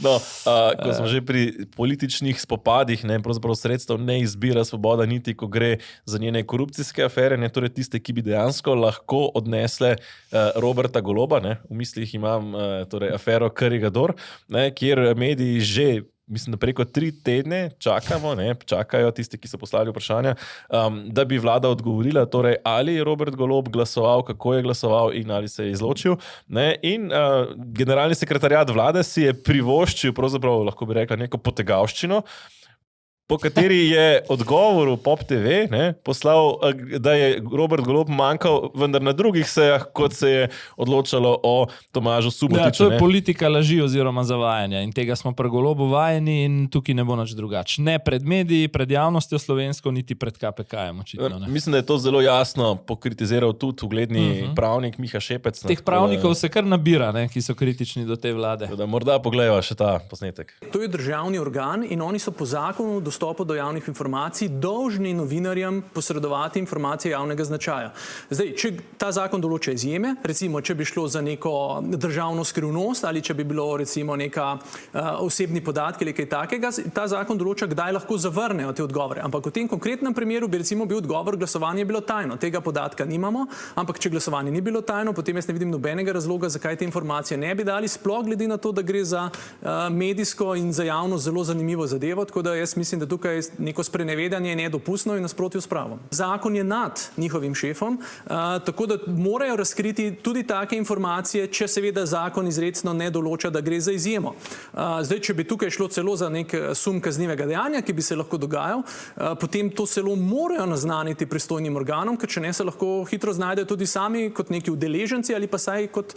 Ko smo že pri političnih spopadih, pravzaprav sredstev ne izbira Svoboda niti, ko gre za njene korupcijske afere, torej tiste, ki bi dejansko lahko odnesle Roberta Goloba. V mislih imam torej afero Karigador, kjer mediji že mislim, da preko 3 tedne čakajo tisti, ki so poslali vprašanja, da bi vlada odgovorila, torej ali je Robert Golob glasoval, kako je glasoval in ali se je izločil. In generalni sekretariat vlade si je privoščil, pravzaprav lahko bi rekla, neko potegavščino, po kateri je odgovor v Pop TV poslal, da je Robert Golob manjkal, vendar na drugih sejah, kot se je odločalo o Tomažu Subotiću. Ja, to je politika laži oziroma zavajanja in tega smo pri Golobu vajeni in tukaj ne bo nič drugače. Ne pred mediji, pred javnostjo slovensko, niti pred KPK-jem očitno. Mislim, da je to zelo jasno pokritiziral tudi ugledni pravnik Miha Šepec. Teh pravnikov se kar nabira, ki so kritični do te vlade. Morda pogledava še ta posnetek. To je državni organ in oni so po zakonu dostopu do javnih informacij dolžni novinarjem posredovati informacije javnega značaja. Zdaj, če ta zakon določa izjeme, recimo, če bi šlo za neko državno skrivnost ali če bi bilo recimo neka osebni podatki ali kaj takega, ta zakon določa, kdaj lahko zavrnejo te odgovore. Ampak v tem konkretnem primeru bi recimo bil odgovor, glasovanje je bilo tajno. Tega podatka nimamo, ampak če glasovanje ni bilo tajno, potem jaz ne vidim nobenega razloga, zakaj te informacije ne bi dali, sploh glede na to, da gre za medijsko in za javnost zelo zanimivo zadevo, tako da jaz mislim, da tukaj neko sprenevedanje nedopustno in nasprotju s pravom. Zakon je nad njihovim šefom, tako da morajo razkriti tudi take informacije, če seveda zakon izrecno ne določa, da gre za izjemo. Zdaj, če bi tukaj šlo celo za nek sum kaznivega dejanja, ki bi se lahko dogajal, potem to celo morajo naznaniti pristojnim organom, ker če ne se lahko hitro znajdejo tudi sami kot neki udeleženci ali pa saj kot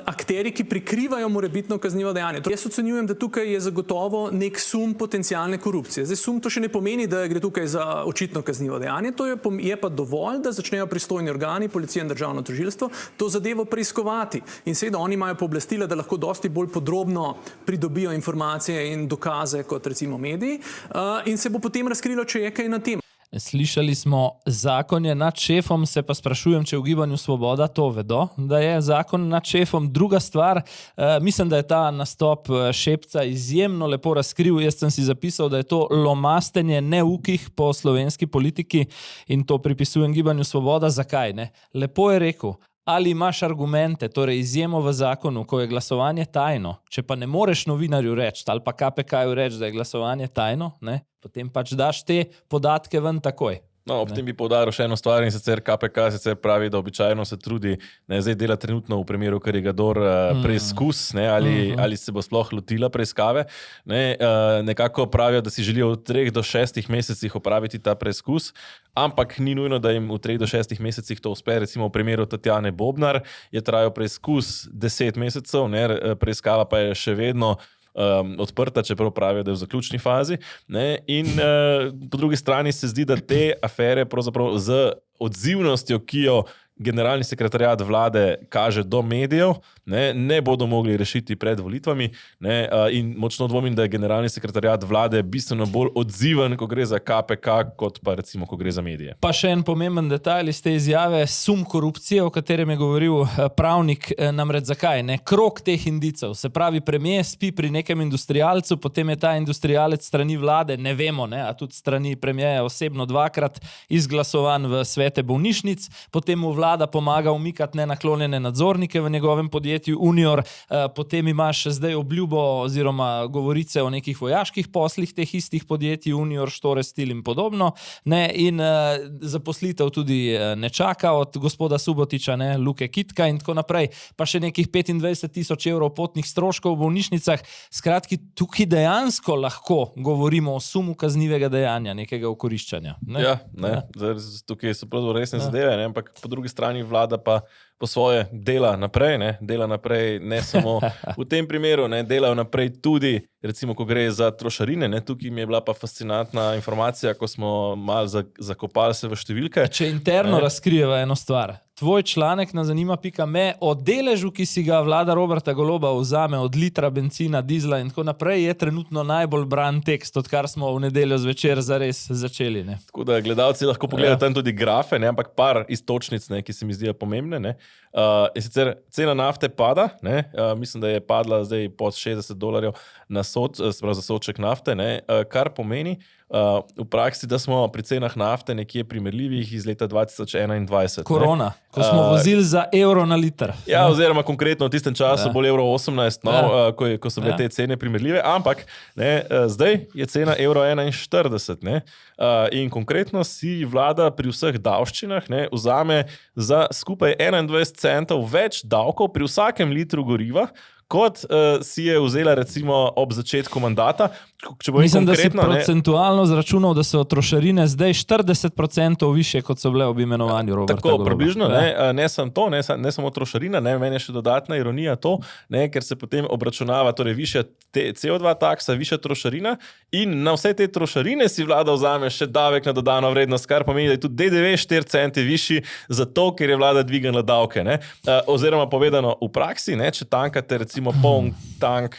akteri, ki prikrivajo morebitno kaznivo dejanje. Jaz ocenjujem, da tukaj je zagotovo nek sum potencialne korupcije. Zdaj, sum to še ne pomeni, da gre tukaj za očitno kaznivo dejanje, to je pa dovolj, da začnejo pristojni organi, policija in državno tožilstvo, to zadevo preiskovati. In seveda oni imajo pooblastila, da lahko dosti bolj podrobno pridobijo informacije in dokaze kot recimo mediji in se bo potem razkrilo, če je kaj na tem. Slišali smo, zakon je nad šefom, se pa sprašujem, če v Gibanju Svoboda to vedo, da je zakon nad šefom. Druga stvar, mislim, da je ta nastop Šepca izjemno lepo razkril. Jaz sem si zapisal, da je to lomastenje neukih po slovenski politiki in to pripisujem Gibanju Svoboda. Zakaj ne? Lepo je rekel. Ali imaš argumente, torej izjemo v zakonu, ko je glasovanje tajno, če pa ne moreš novinarju reči ali pa KPK-ju reči, da je glasovanje tajno, ne, potem pač daš te podatke ven takoj. No, ob tem bi poudaril še eno stvar in sicer KPK sicer pravi, da običajno se trudi, ne, zdaj dela trenutno v primeru Karigador preizkus, ne, ali se bo sploh lotila preiskave. Ne, nekako pravijo, da si želijo v 3 do 6 mesecih opraviti ta preizkus, ampak ni nujno, da jim v 3 do 6 mesecih to uspe. Recimo v primeru Tatjane Bobnar je trajal preizkus 10 mesecev, ne, preiskava pa je še vedno odprta, čeprav pravijo, da je v zaključni fazi. Ne? In po drugi strani se zdi, da te afere pravzaprav z odzivnostjo, ki jo generalni sekretariat vlade kaže do medijev, ne bodo mogli rešiti pred volitvami. Ne? In močno dvomim, da je generalni sekretariat vlade bistveno bolj odziven, ko gre za KPK, kot pa recimo, ko gre za medije. Pa še en pomemben detajl iz te izjave, sum korupcije, o katerem je govoril pravnik, namreč zakaj? Ne? Krog teh indicov, se pravi, premier spi pri nekem industrialcu, potem je ta industrialec strani vlade, ne vemo, ne? A tudi strani premierja osebno 2-krat izglasovan v svete bolnišnic, potem mu vlada pomaga umikati nenaklonjene nadzornike v njegovem podjetju Unior, potem imaš zdaj obljubo oziroma govorice o nekih vojaških poslih teh istih podjetij Unior, Štore, Stil in podobno, ne, in zaposlitev tudi ne čaka od gospoda Subotiča, ne, Luke Kitka in tako naprej, pa še nekih 25,000 evrov potnih stroškov v bolnišnicah. Skratki, tukaj dejansko lahko govorimo o sumu kaznivega dejanja, nekega okoriščanja. Ne? Ja, ne. Tukaj so prav resne zadeve, ne, ampak po drugi strani vlada pa po svoje dela naprej, ne samo v tem primeru, ne, delajo naprej tudi, recimo, ko gre za trošarine, ne, tukaj mi je bila pa fascinantna informacija, ko smo malo zakopali se v številke. Če interno razkrijeva eno stvar, tvoj članek na zanima.me o deležu, ki si ga vlada Roberta Goloba vzame od litra bencina, dizla in tako naprej, je trenutno najbolj bran tekst, odkar smo v nedeljo zvečer zares začeli. Ne. Tako da gledalci lahko pogledajo tam tudi grafe, ne, ampak par istočnic, ne, ki se mi zdijo pomembne. Ne. In sicer cena nafte pada, ne, mislim, da je padla zdaj pod $60 za sodček nafte, ne, kar pomeni v praksi, da smo pri cenah nafte nekje primerljivih iz leta 2021. Korona, ko smo vozili za evro na liter. Ja, oziroma konkretno v tistem času bolj €18, ko so bile te cene primerljive, ampak ne, zdaj je cena €1,41. Ne, in konkretno si vlada pri vseh davščinah, ne, vzame za skupaj 21 centov več davkov pri vsakem litru goriva, kot si je vzela recimo ob začetku mandata. Mislim, da si procentualno zračunal, da so trošarine zdaj 40% više, kot so bile ob imenovanju Roberta Goloba. Tako, približno, ne samo to, ne samo trošarina, ne, meni je še dodatna ironija to, ne, ker se potem obračunava, torej višja CO2 taksa, višja trošarina in na vse te trošarine si vlada vzame še davek na dodano vrednost, kar pomeni, da je tudi DDV 4 centi višji, zato ker je vlada dvignila davke. Ne. Oziroma povedano v praksi, ne, če tankate recimo poln tank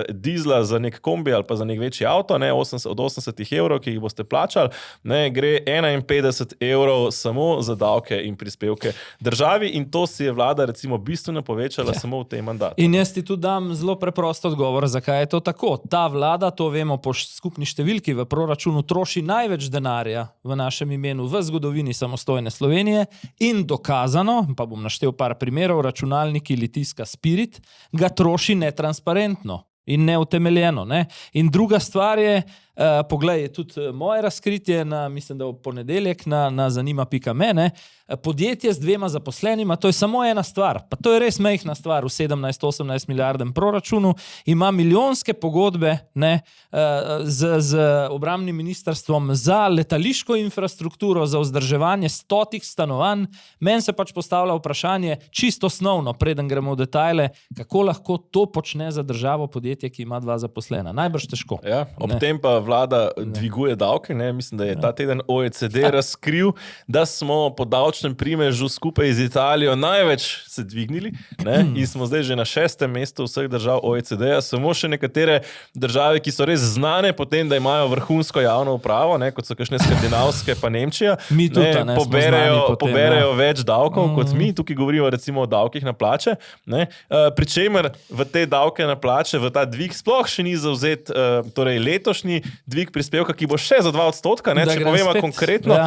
dizla za nek kombi ali pa za nek večji avto, ne, od 80 evrov, ki jih boste plačali, ne, gre 51 evrov samo za davke in prispevke državi in to si je vlada recimo bistveno povečala samo v tem mandatu. In jaz ti tu dam zelo preprost odgovor, zakaj je to tako. Ta vlada, to vemo po skupni številki, v proračunu troši največ denarja v našem imenu v zgodovini samostojne Slovenije in dokazano, pa bom naštel par primerov, računalniki Litijska Spirit, ga troši netransparentno in neutemeljeno. Ne? In druga stvar je, Poglej, je tudi moje razkritje, mislim, da v ponedeljek na zanima.me, podjetje z 2 zaposlenima, to je samo ena stvar, pa to je res majhna stvar v 17-18 milijardnem proračunu, ima milijonske pogodbe z obrambnim ministrstvom za letališko infrastrukturo, za vzdrževanje 100 stanovanj. Meni se pač postavlja vprašanje, čisto osnovno, preden gremo v detajle, kako lahko to počne za državo podjetje, ki ima 2 zaposlena. Najbrž težko. Ja, ob tem pa vlada dviguje davke. Mislim, da je ta teden OECD razkril, da smo po davčnem primežu skupaj z Italijo največ se dvignili, in smo zdaj že na 6. mestu vseh držav OECD-ja. Samo še nekatere države, ki so res znane po tem, da imajo vrhunsko javno upravo, kot so kakšne skandinavske pa Nemčija, poberejo več davkov kot mi. Tukaj govorimo recimo o davkih na plače, pri čemer v te davke na plače, v ta dvig sploh še ni zavzet torej letošnji dvig prispevka, ki bo še za 2%, če povemo konkretno.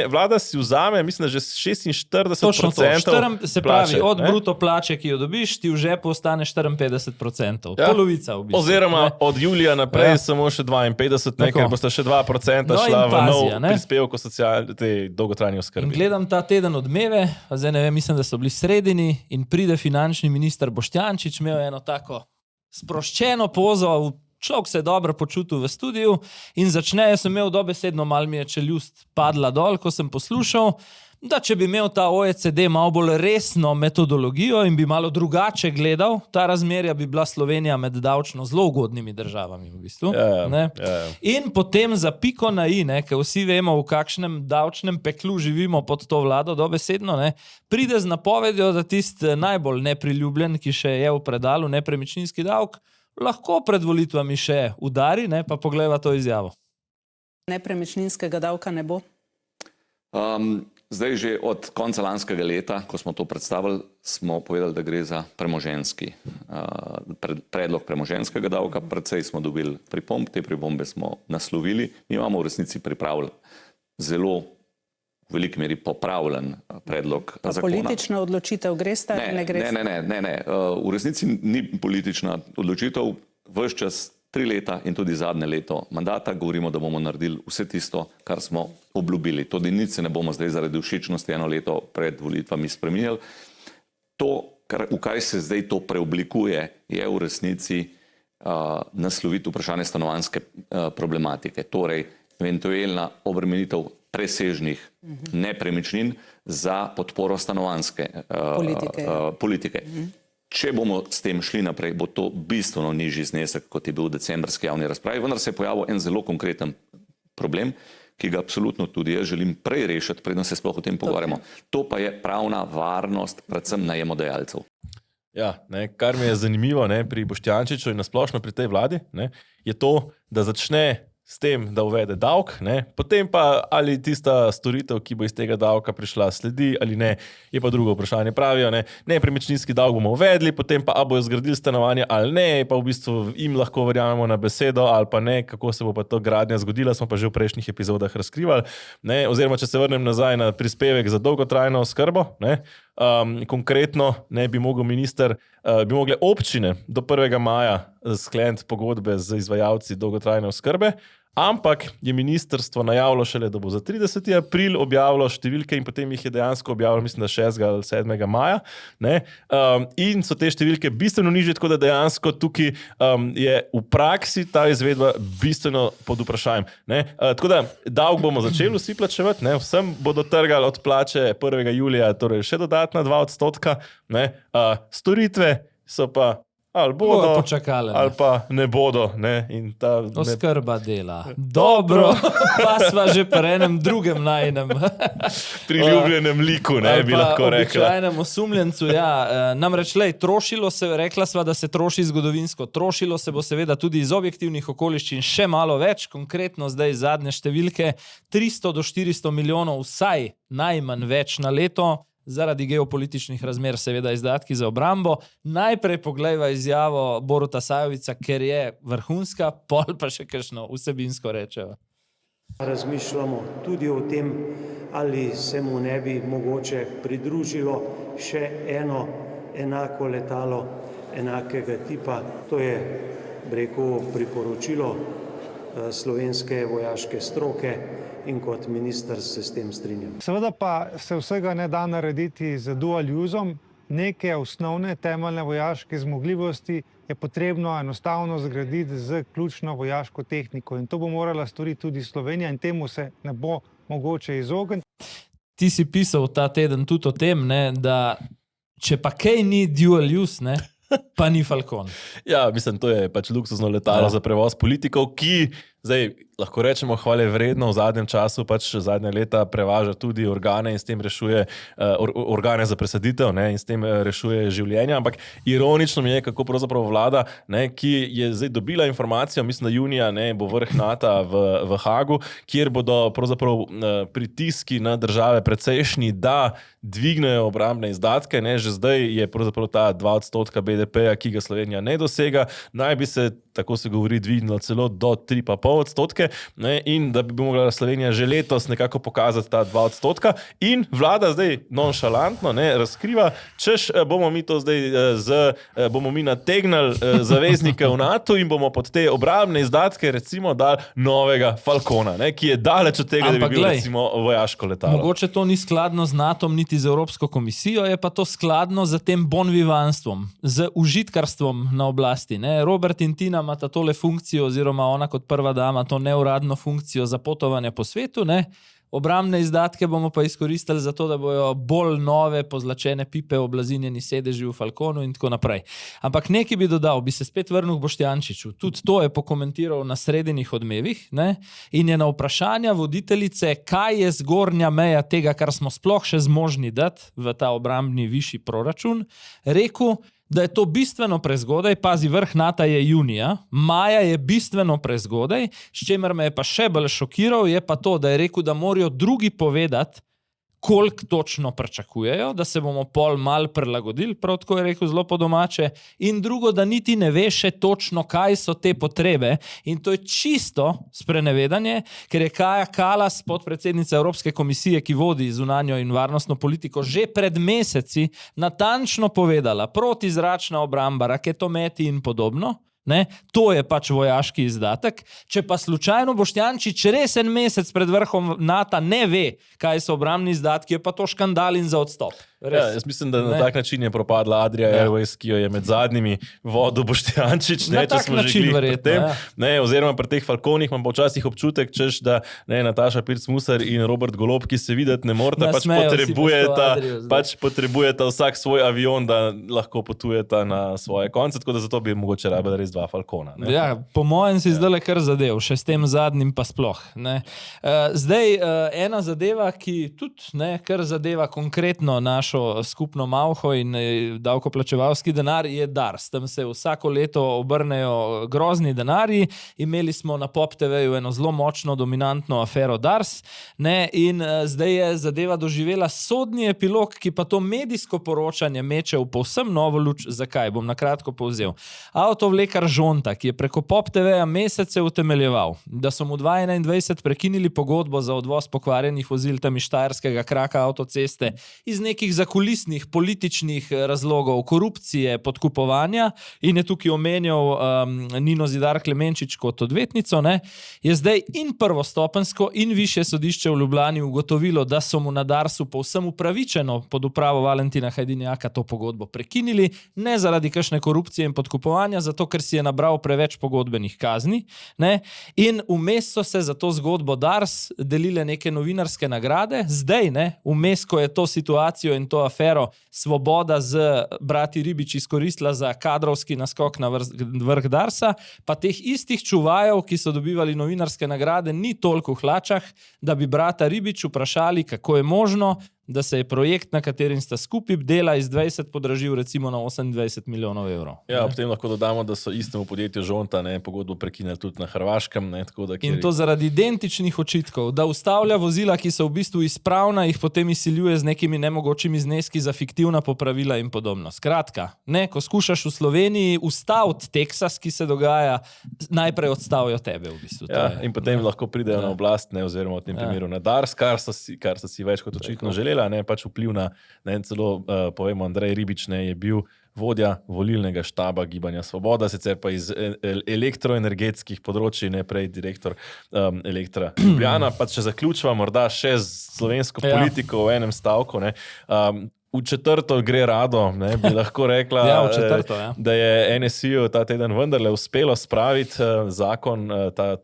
Vlada si vzame, mislim, da že 46%. Točno to, se pravi, od bruto plače, ki jo dobiš, ti v žepu ostane 54%. Polovica v bistvu. Oziroma od julija naprej samo še 52%, ker boste še 2% šla v nov prispevek te dolgotrajne oskrbe. In gledam ta teden Odmeve, zdaj ne vem, mislim, da so bili sredini in pride finančni minister Boštjančič, imel eno tako sproščeno pozo, človek se je dobro počutil v studiu in začne, jaz sem imel dobesedno, malo mi je čeljust padla dol, ko sem poslušal, da če bi imel ta OECD malo bolj resno metodologijo in bi malo drugače gledal, ta razmerja bi bila Slovenija med davčno zelo ugodnimi državami v bistvu. In potem za piko na i, ker vsi vemo, v kakšnem davčnem peklu živimo pod to vlado, dobesedno, pride z napovedjo, da tisti najbolj nepriljubljen, ki še je v predalu, nepremičninski davek, lahko pred volitvami še udari, pa poglejva to izjavo. Nepremičninskega davka ne bo? Zdaj že od konca lanskega leta, ko smo to predstavili, smo povedali, da gre za premoženjski predlog premoženjskega davka. Precej smo dobili pripomb, te pripombe smo naslovili. Mi imamo v resnici pripravljen zelo v veliki meri popravljen predlog zakona. Politična odločitev gresta ali ne gresta? Ne. V resnici ni politična odločitev. Ves čas 3 leta in tudi zadnje leto mandata govorimo, da bomo naredili vse tisto, kar smo obljubili. Tudi nič se ne bomo zdaj zaradi všečnosti 1 leto pred volitvami spreminjali. To, v kaj se zdaj to preoblikuje, je v resnici nasloviti vprašanje stanovanjske problematike. Torej, eventualna obremenitev presežnih nepremičnin za podporo stanovanjske politike. Če bomo s tem šli naprej, bo to bistveno nižji znesek, kot je bil v decembrski javni razpravi, vendar se je pojavil en zelo konkreten problem, ki ga absolutno tudi jaz želim prej rešiti, preden se sploh o tem pogovarjamo. To pa je pravna varnost, predvsem najemodajalcev. Ja, kar mi je zanimivo pri Boštjančiču in nasplošno pri tej vladi, je to, da začne s tem, da uvede davek, potem pa ali tista storitev, ki bo iz tega davka prišla, sledi ali ne, je pa drugo vprašanje. Pravijo, nepremičninski davek bomo uvedli, potem pa bojo zgradili stanovanje ali ne, pa v bistvu jim lahko verjamemo na besedo ali pa ne, kako se bo pa to gradnja zgodila, smo pa že v prejšnjih epizodah razkrivali. Oziroma, če se vrnem nazaj na prispevek za dolgotrajno oskrbo, konkretno bi mogle občine do 1. maja skleniti pogodbe z izvajalci dolgotrajne oskrbe, ampak je ministrstvo najavilo šele, da bo za 30. april objavilo številke in potem jih je dejansko objavilo, mislim, da 6. ali 7. maja. In so te številke bistveno nižje, tako da dejansko tukaj je v praksi ta izvedba bistveno pod vprašanjem. Tako da davek bomo začeli vsi plačevati, vsem bodo trgali od plače 1. julija, torej še dodatna 2%. Storitve so pa ali bodo počakale, ali pa ne bodo. Oskrba dela. Dobro, pa sva že pri enem drugem najnem. Priljubljenem liku, bi lahko rekla. Običajnem osumljencu, Namreč, trošilo se, rekla sva, da se troši zgodovinsko. Trošilo se bo seveda tudi iz objektivnih okoliščin še malo več, konkretno zdaj zadnje številke, 300 do 400 milijonov vsaj najmanj več na leto, zaradi geopolitičnih razmer, seveda izdatki za obrambo. Najprej poglejva izjavo Boruta Sajovica, ker je vrhunska, pol pa še kakšno vsebinsko rečeva. Razmišljamo tudi o tem, ali se mu ne bi mogoče pridružilo še eno enako letalo enakega tipa. To je, bi rekel, priporočilo slovenske vojaške stroke in kot minister se s tem strinjam. Seveda pa se vsega ne da narediti z dual useom. Neke osnovne temeljne vojaške zmogljivosti je potrebno enostavno zgraditi z ključno vojaško tehniko in to bo morala storiti tudi Slovenija in temu se ne bo mogoče izogniti. Ti si pisal ta teden tudi o tem, ne, da če pa kaj ni dual use, ne, pa ni Falcon. Ja, mislim, to je pač luksuzno letalo za prevoz politikov, ki zdaj lahko rečemo hvale vredno v zadnjem času, pač zadnja leta prevaža tudi organe in s tem rešuje organe za presaditev, ne, in s tem rešuje življenja, ampak ironično mi je, kako pravzaprav vlada, ne, ki je zdaj dobila informacijo, mislim, da junija, ne, bo vrh NATO v Hagu, kjer bodo pravzaprav pritiski na države precejšnji, da dvignejo obrambne izdatke, ne, že zdaj je pravzaprav ta 2% BDP-ja, ki ga Slovenija ne dosega, naj bi se, tako se govori, dvignilo celo do 3,5%, ne, in da bi mogla Slovenija že letos nekako pokazati ta 2%. In vlada zdaj nonšalantno, ne, razkriva, češ bomo mi to zdaj bomo mi nategnali zaveznike v NATO in bomo pod te obrambne izdatke recimo dali novega Falcona, ne, ki je daleč od tega, da bi bil recimo vojaško letalo. Mogoče to ni skladno z NATO-om niti z Evropsko komisijo, je pa to skladno z tem bonvivanstvom, z užitkarstvom na oblasti. Ne. Robert in Tina imata tole funkcijo, oziroma ona kot prva dama to neuradno funkcijo za potovanje po svetu, ne. Obrambne izdatke bomo pa izkoristili za to, da bojo bolj nove pozlačene pipe, oblazinjeni sedeži v Falconu in tako naprej. Ampak nekaj bi dodal, bi se spet vrnil k Boštjančiču. Tudi to je pokomentiral na sredinih Odmevih, ne? In je na vprašanja voditeljice, kaj je zgornja meja tega, kar smo sploh še zmožni dati v ta obrambni višji proračun, rekel, da je to bistveno prezgodaj, pazi, vrh NATO je junija, maja je bistveno prezgodaj, s čemer me je pa še bolj šokiral, je pa to, da je rekel, da morajo drugi povedati, koliko točno pričakujejo, da se bomo pol mal prilagodili, prav tako je rekel zelo po domače, in drugo, da niti ne ve še točno, kaj so te potrebe, in to je čisto sprenevedanje, ker je Kaja Kalas, podpredsednica Evropske komisije, ki vodi zunanjo in varnostno politiko, že pred meseci natančno povedala, protizračna obramba, raketometi in podobno. Ne? To je pač vojaški izdatek. Če pa slučajno Boštjančič res en mesec pred vrhom NATO ne ve, kaj so obrambni izdatki, je pa to škandal in za odstop. Ja, jaz mislim, da na tak način je propadla Adria Airways, ki jo je med zadnjimi vodil Boštjančič. Na tak način verjetno. Oziroma pri teh Falconih imam včasih občutek, češ, da Nataša Pirc-Musar in Robert Golob, ki se videti ne morata, pač potrebujeta vsak svoj avion, da lahko potujeta na svoje konce, tako da zato bi mogoče rabila res 2 Falcona. Ne? Ja, po mojem si zdaj kar zadev, še s tem zadnjim pa sploh. Ne? Zdaj, ena zadeva, ki tudi kar zadeva konkretno našo skupno malho in davkoplačevalski denar, je DARS. Tam se vsako leto obrnejo grozni denarji. Imeli smo na Pop TV-ju eno zelo močno, dominantno afero DARS, ne? In zdaj je zadeva doživela sodni epilog, ki pa to medijsko poročanje meče v povsem novo luč. Zakaj? Bom nakratko povzel. Avtovlekar Žonta, ki je preko Pop TV-ja mesece utemeljeval, da so mu 2021 prekinili pogodbo za odvoz pokvarjenih vozil tam iz štajerskega kraka avtoceste iz nekih zakulisnih političnih razlogov, korupcije, podkupovanja, in je tukaj omenjal Nino Zidar Klemenčič kot odvetnico, ne, je zdaj in prvostopenjsko in višje sodišče v Ljubljani ugotovilo, da so mu na DARS-u povsem upravičeno pod upravo Valentina Hajdinjaka to pogodbo prekinili, ne zaradi kakšne korupcije in podkupovanja, zato ker si je nabral preveč pogodbenih kazni, ne, in vmes so se za to zgodbo DARS delile neke novinarske nagrade, zdaj, ne, vmes, ko je to situacijo in to afero Svoboda z brati Ribič izkoristila za kadrovski naskok na vrh DARS-a, pa teh istih čuvajev, ki so dobivali novinarske nagrade, ni toliko v hlačah, da bi brata Ribič vprašali, kako je možno, da se je projekt, na katerim sta skupaj dela iz 20 podražil recimo na 28 milijonov evrov. Ja, ob tem lahko dodamo, da so istemu podjetju Žonta pogodbo prekinili tudi na Hrvaškem. Tako da, in to zaradi identičnih očitkov, da ustavlja vozila, ki so v bistvu izpravna, jih potem izsiljuje z nekimi nemogočimi zneski za fiktivna popravila in podobno. Skratka, ko skušaš v Sloveniji ustaviti Teksas, ki se dogaja, najprej odstavijo tebe v bistvu. Ja, in potem lahko pridejo na oblast, oziroma v tem primeru na DARS, kar so si več kot očitno želeli. Pač vpliv na, celo povemo, Andrej Ribič je bil vodja volilnega štaba Gibanja Svoboda, sicer pa iz elektroenergetskih področji, ne prej direktor Elektra Ljubljana. Pa če zaključva morda še z slovensko politiko v enem stavku, ne, v četrto gre rado, ne, bi lahko rekla, da je NSI-ju ta teden vendarle uspelo spraviti zakon,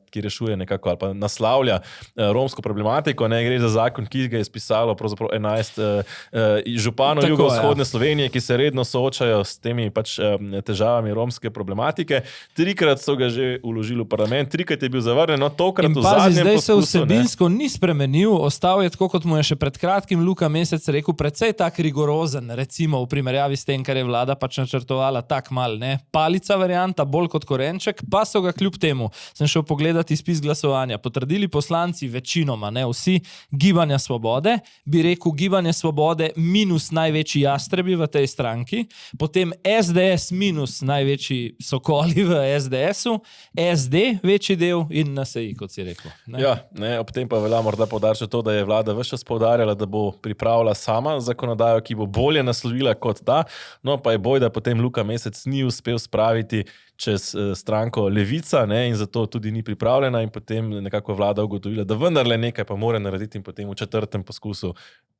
ki rešuje nekako ali pa naslavlja romsko problematiko. Ne, gre za zakon, ki ga je spisalo pravzaprav 11 županov jugovzhodne Slovenije, ki se redno soočajo s temi pač težavami romske problematike. 3krat so ga že vložili v parlament, 3krat je bil zavrnjen, no tokrat v zadnjem poskusu. Zdaj se vsebinsko ni spremenil, ostal je tako, kot mu je še pred kratkim Luka Mesec rekel, precej tak rigorozen, recimo v primerjavi s tem, kar je vlada pač načrtovala tak mal, ne. Palica varianta, bolj kot korenček, pa so ga kljub temu, sem šel pogledati izpis glasovanja, potrdili poslanci večinoma, ne vsi, Gibanja Svobode, bi rekel Gibanje Svobode minus največji jastrebi v tej stranki, potem SDS minus največji sokoli v SDS-u, SD večji del in NSI, kot si rekel. Ne? Ja, ne, ob tem pa velja morda poudariti to, da je vlada ves čas poudarjala, da bo pripravila sama zakonodajo, ki bo bolje naslovila kot ta, no pa je boj, da potem Luka Mesec ni uspel spraviti čez stranko Levica, ne, in zato tudi ni pripravljena in potem nekako vlada ugotovila, da vendarle nekaj pa mora narediti in potem v četrtem poskusu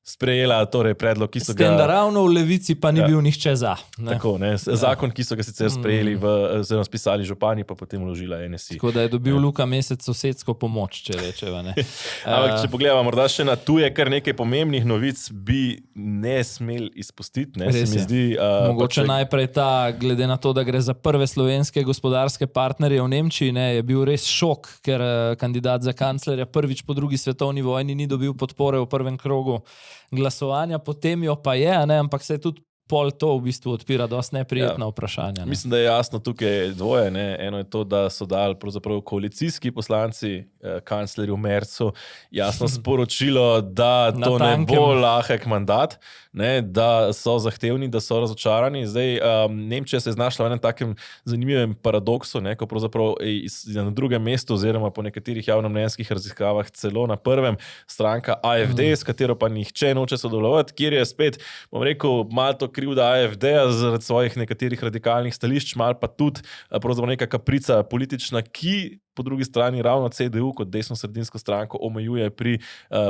sprejela torej predlog, ki so ga... S tem, da ravno v Levici pa ni bil nihče za. Ne? Tako, ne, zakon, ki so ga sicer sprejeli oziroma spisali župani, pa potem vložila NSI. Tako da je dobil Luka Mesec sosedsko pomoč, če rečeva, ne. Ampak, če pogledamo morda še na tuje, kar nekaj pomembnih novic bi ne smel izpustiti, ne, se mi zdi... Mogoče najprej ta, glede na to, da gre za prve slovenske gospodarske partnerje v Nemčiji, ne, je bil res šok, ker kandidat za kanclerja prvič po drugi svetovni vojni ni dobil podpore v prvem krogu glasovanja, potem jo pa je, ne, ampak se je tudi pol to v bistvu odpira dosti neprijetna vprašanja. Ne. Mislim, da je jasno tukaj dvoje. Ne. Eno je to, da so dali pravzaprav koalicijski poslanci kanclerju Mercu jasno sporočilo, da to ne bo lahek mandat, ne, da so zahtevni, da so razočarani. Zdaj, Nemčija se je znašla v enem takem zanimivem paradoksu, ne, ko pravzaprav na drugem mestu oziroma po nekaterih javnomnenjskih raziskavah celo na prvem stranka AfD, s katero pa nihče noče sodelovati, kjer je spet, bom rekel, malo to krivda AfD-ja zaradi svojih nekaterih radikalnih stališč, malo pa tudi pravzaprav neka kaprica politična, ki po drugi strani ravno CDU kot desno-sredinsko stranko omejuje pri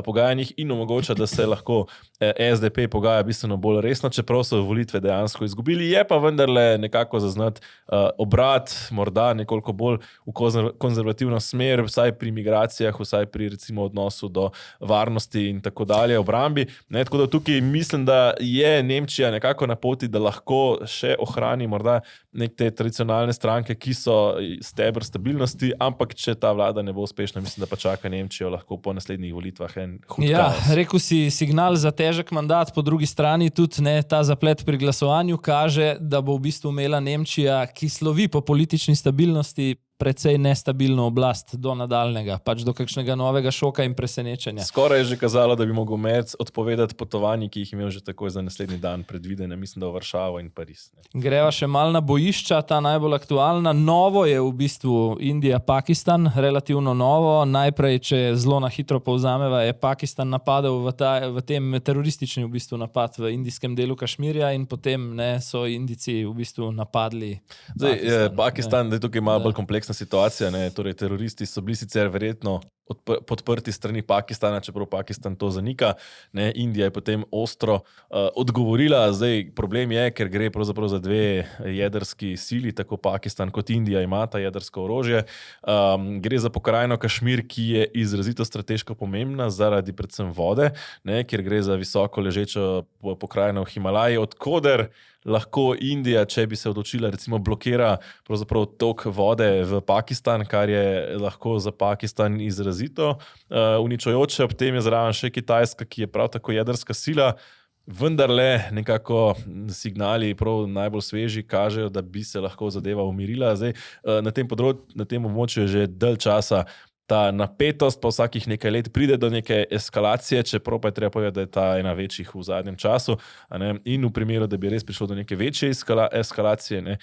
pogajanjih in omogoča, da se lahko SDP pogaja bistveno bolj resno, čeprav so volitve dejansko izgubili. Je pa vendarle nekako zaznati obrat, morda nekoliko bolj v konzervativno smer, vsaj pri migracijah, vsaj pri recimo odnosu do varnosti in tako dalje, obrambi. Ne, tako da tukaj mislim, da je Nemčija nekako na poti, da lahko še ohrani morda nek te tradicionalne stranke, ki so steber stabilnosti, ampak če ta vlada ne bo uspešna, mislim, da pa čaka Nemčijo lahko po naslednjih volitvah en hud kaos. Rekel si signal za težek mandat, po drugi strani tudi ne, ta zaplet pri glasovanju kaže, da bo v bistvu imela Nemčija, ki slovi po politični stabilnosti, precej nestabilno oblast do nadaljnega, pač do kakšnega novega šoka in presenečenja. Skoraj je že kazalo, da bi mogel Merc odpovedati potovanji, ki jih imel že takoj za naslednji dan predvidene, mislim, da v Varšavo in Pariz. Ne. Greva še mal na bojišča, ta najbolj aktualna. Novo je v bistvu Indija-Pakistan, relativno novo. Najprej, če zelo na hitro povzameva, je Pakistan napadel v tem teroristični v bistvu napad v indijskem delu Kašmirja in potem ne, so Indijci v bistvu napadli Pakistan. Zdaj, tukaj je malo bolj kompleksna situacija, ne, torej teroristi so bili sicer verjetno podprti strani Pakistana, čeprav Pakistan to zanika. Ne, Indija je potem ostro odgovorila. Zdaj, problem je, ker gre pravzaprav za dve jedrski sili, tako Pakistan kot Indija imata jedrsko orožje. Gre za pokrajino Kašmir, ki je izrazito strateško pomembna zaradi predvsem vode, ne, ker gre za visoko ležečo pokrajino v Himalaji, odkoder lahko Indija, če bi se odločila, recimo blokira pravzaprav tok vode v Pakistan, kar je lahko za Pakistan izrazito uničujoče. Ob tem je zraven še Kitajska, ki je prav tako jedrska sila. Vendarle nekako signali prav najbolj sveži kažejo, da bi se lahko zadeva umirila. Zdaj, na tem območju je že dalj časa ta napetost pa vsakih nekaj let pride do neke eskalacije, čeprav pa je treba povedati, da je ta ena večjih v zadnjem času. In v primeru, da bi res prišlo do neke večje eskalacije,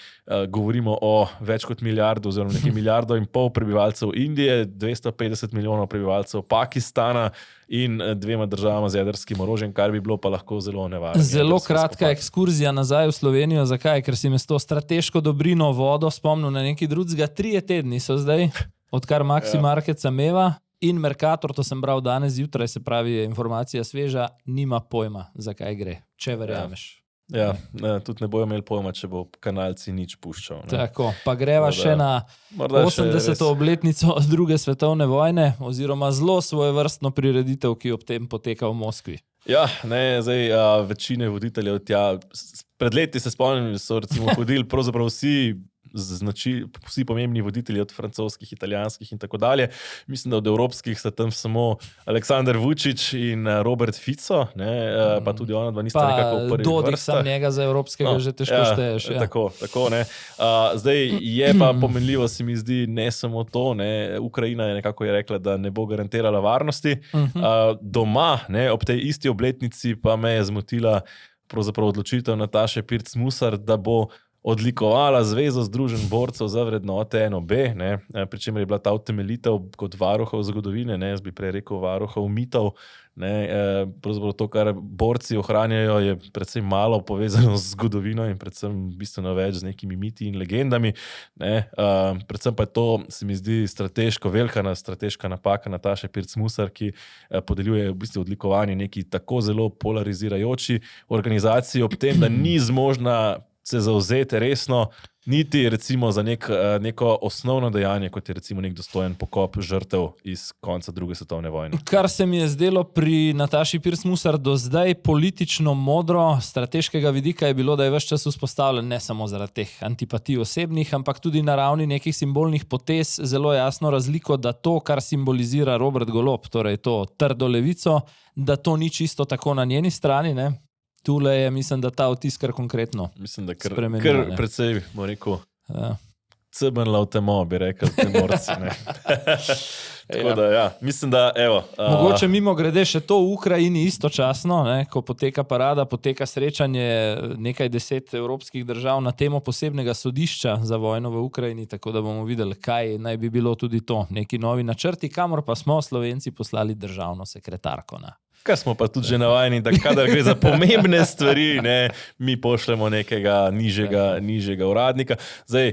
govorimo o več kot milijardu oziroma nekaj 1,5 milijarde prebivalcev Indije, 250 milijonov prebivalcev Pakistana in 2 državama z jedrskim orožjem, kar bi bilo pa lahko zelo nevarno. Zelo kratka ekskurzija nazaj v Slovenijo. Zakaj? Ker si me s to strateško dobrino vodo spomnil na nekaj drugega. 3 tedni so zdaj, odkar Maxi Market sameva in Mercator, to sem bral danes zjutraj, se pravi, je informacija sveža, nima pojma, zakaj gre, če verjameš. Ja, tudi ne bojo imeli pojma, če bo kanalci nič puščal. Tako, pa greva še na 80. obletnico druge svetovne vojne, oziroma zelo svojevrstno prireditev, ki ob tem poteka v Moskvi. Ja, zdaj večine voditeljev tja, pred leti se spomnim, so recimo hodili pravzaprav vsi pomembni voditelji od francoskih, italijanskih in tako dalje. Mislim, da od evropskih sta tam samo Aleksandar Vučić in Robert Fico, pa tudi ona dva nista nekako v prvih Dodik vrstah. sam njega za evropskega že težko šteješ. Ja. Tako, ne. Zdaj je pa pomenljivo, se mi zdi, ne samo to, Ukrajina je nekako rekla, da ne bo garantirala varnosti. Doma, ob tej isti obletnici pa me je zmotila pravzaprav odločitev Nataše Pirc Musar, da bo odlikovala Zvezo združenj borcev za vrednote NOB, pri čemer je bila ta utemeljitev kot varuhov zgodovine, jaz bi prej rekel varuhov mitov. Pravzaprav to, kar borci ohranjajo, je predvsem malo povezano z zgodovino in predvsem bistveno več z nekimi miti in legendami. Predvsem pa je to, se mi zdi, strateška napaka Nataše Pirc Musar, ki podeljuje v bistvu odlikovanje neki tako zelo polarizirajoči organizaciji, ob tem, da ni zmožna se zauzeti resno, niti recimo za neko osnovno dejanje, kot je recimo nek dostojen pokop žrtev iz konca druge svetovne vojne. Kar se mi je zdelo pri Nataši Pirc Musar do zdaj politično modro, strateškega vidika je bilo, da je ves čas vzpostavljen ne samo zaradi teh antipatij osebnih, ampak tudi na ravni nekih simbolnih potez zelo jasno razliko, da to, kar simbolizira Robert Golob, torej to trdo levico, da to ni čisto tako na njeni strani, Tule je, mislim, da ta vtis kar konkretno spremenila. Kar predvsej, bom rekel, cebnla v temo, bi rekel, temorci. Tako da, mislim, da, evo. Mogoče mimo grede še to v Ukrajini istočasno, ko poteka parada, poteka srečanje nekaj 10 evropskih držav na temo posebnega sodišča za vojno v Ukrajini, tako da bomo videli, kaj naj bi bilo tudi to, neki novi načrti, kamor pa smo Slovenci poslali državno sekretarko. Kaj smo pa tudi že navajeni, da kadar gre za pomembne stvari, mi pošljemo nekega nižjega uradnika. Zdaj,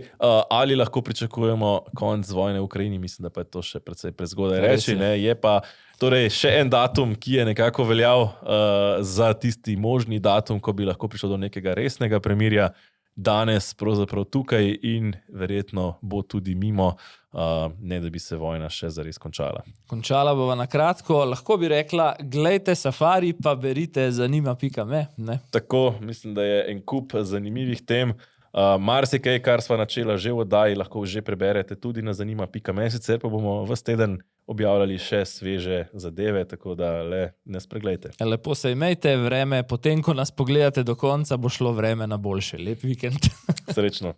ali lahko pričakujemo konec vojne v Ukrajini, mislim, da pa je to še precej prezgodaj reči. Je pa torej še en datum, ki je nekako veljal za tisti možni datum, ko bi lahko prišlo do nekega resnega premirja, danes pravzaprav tukaj in verjetno bo tudi mimo, ne da bi se vojna še zares končala. Končala bova na kratko. Lahko bi rekla, glejte Safari, pa berite zanima.me. Tako, mislim, da je en kup zanimivih tem. Marsikaj, kar sva načela že v oddaji, lahko že preberete tudi na zanima.me, sicer pa bomo ves teden objavljali še sveže zadeve, tako da le ne spreglejte. Lepo se imejte, vreme, potem ko nas pogledate do konca, bo šlo vreme na boljše. Lep vikend. Srečno.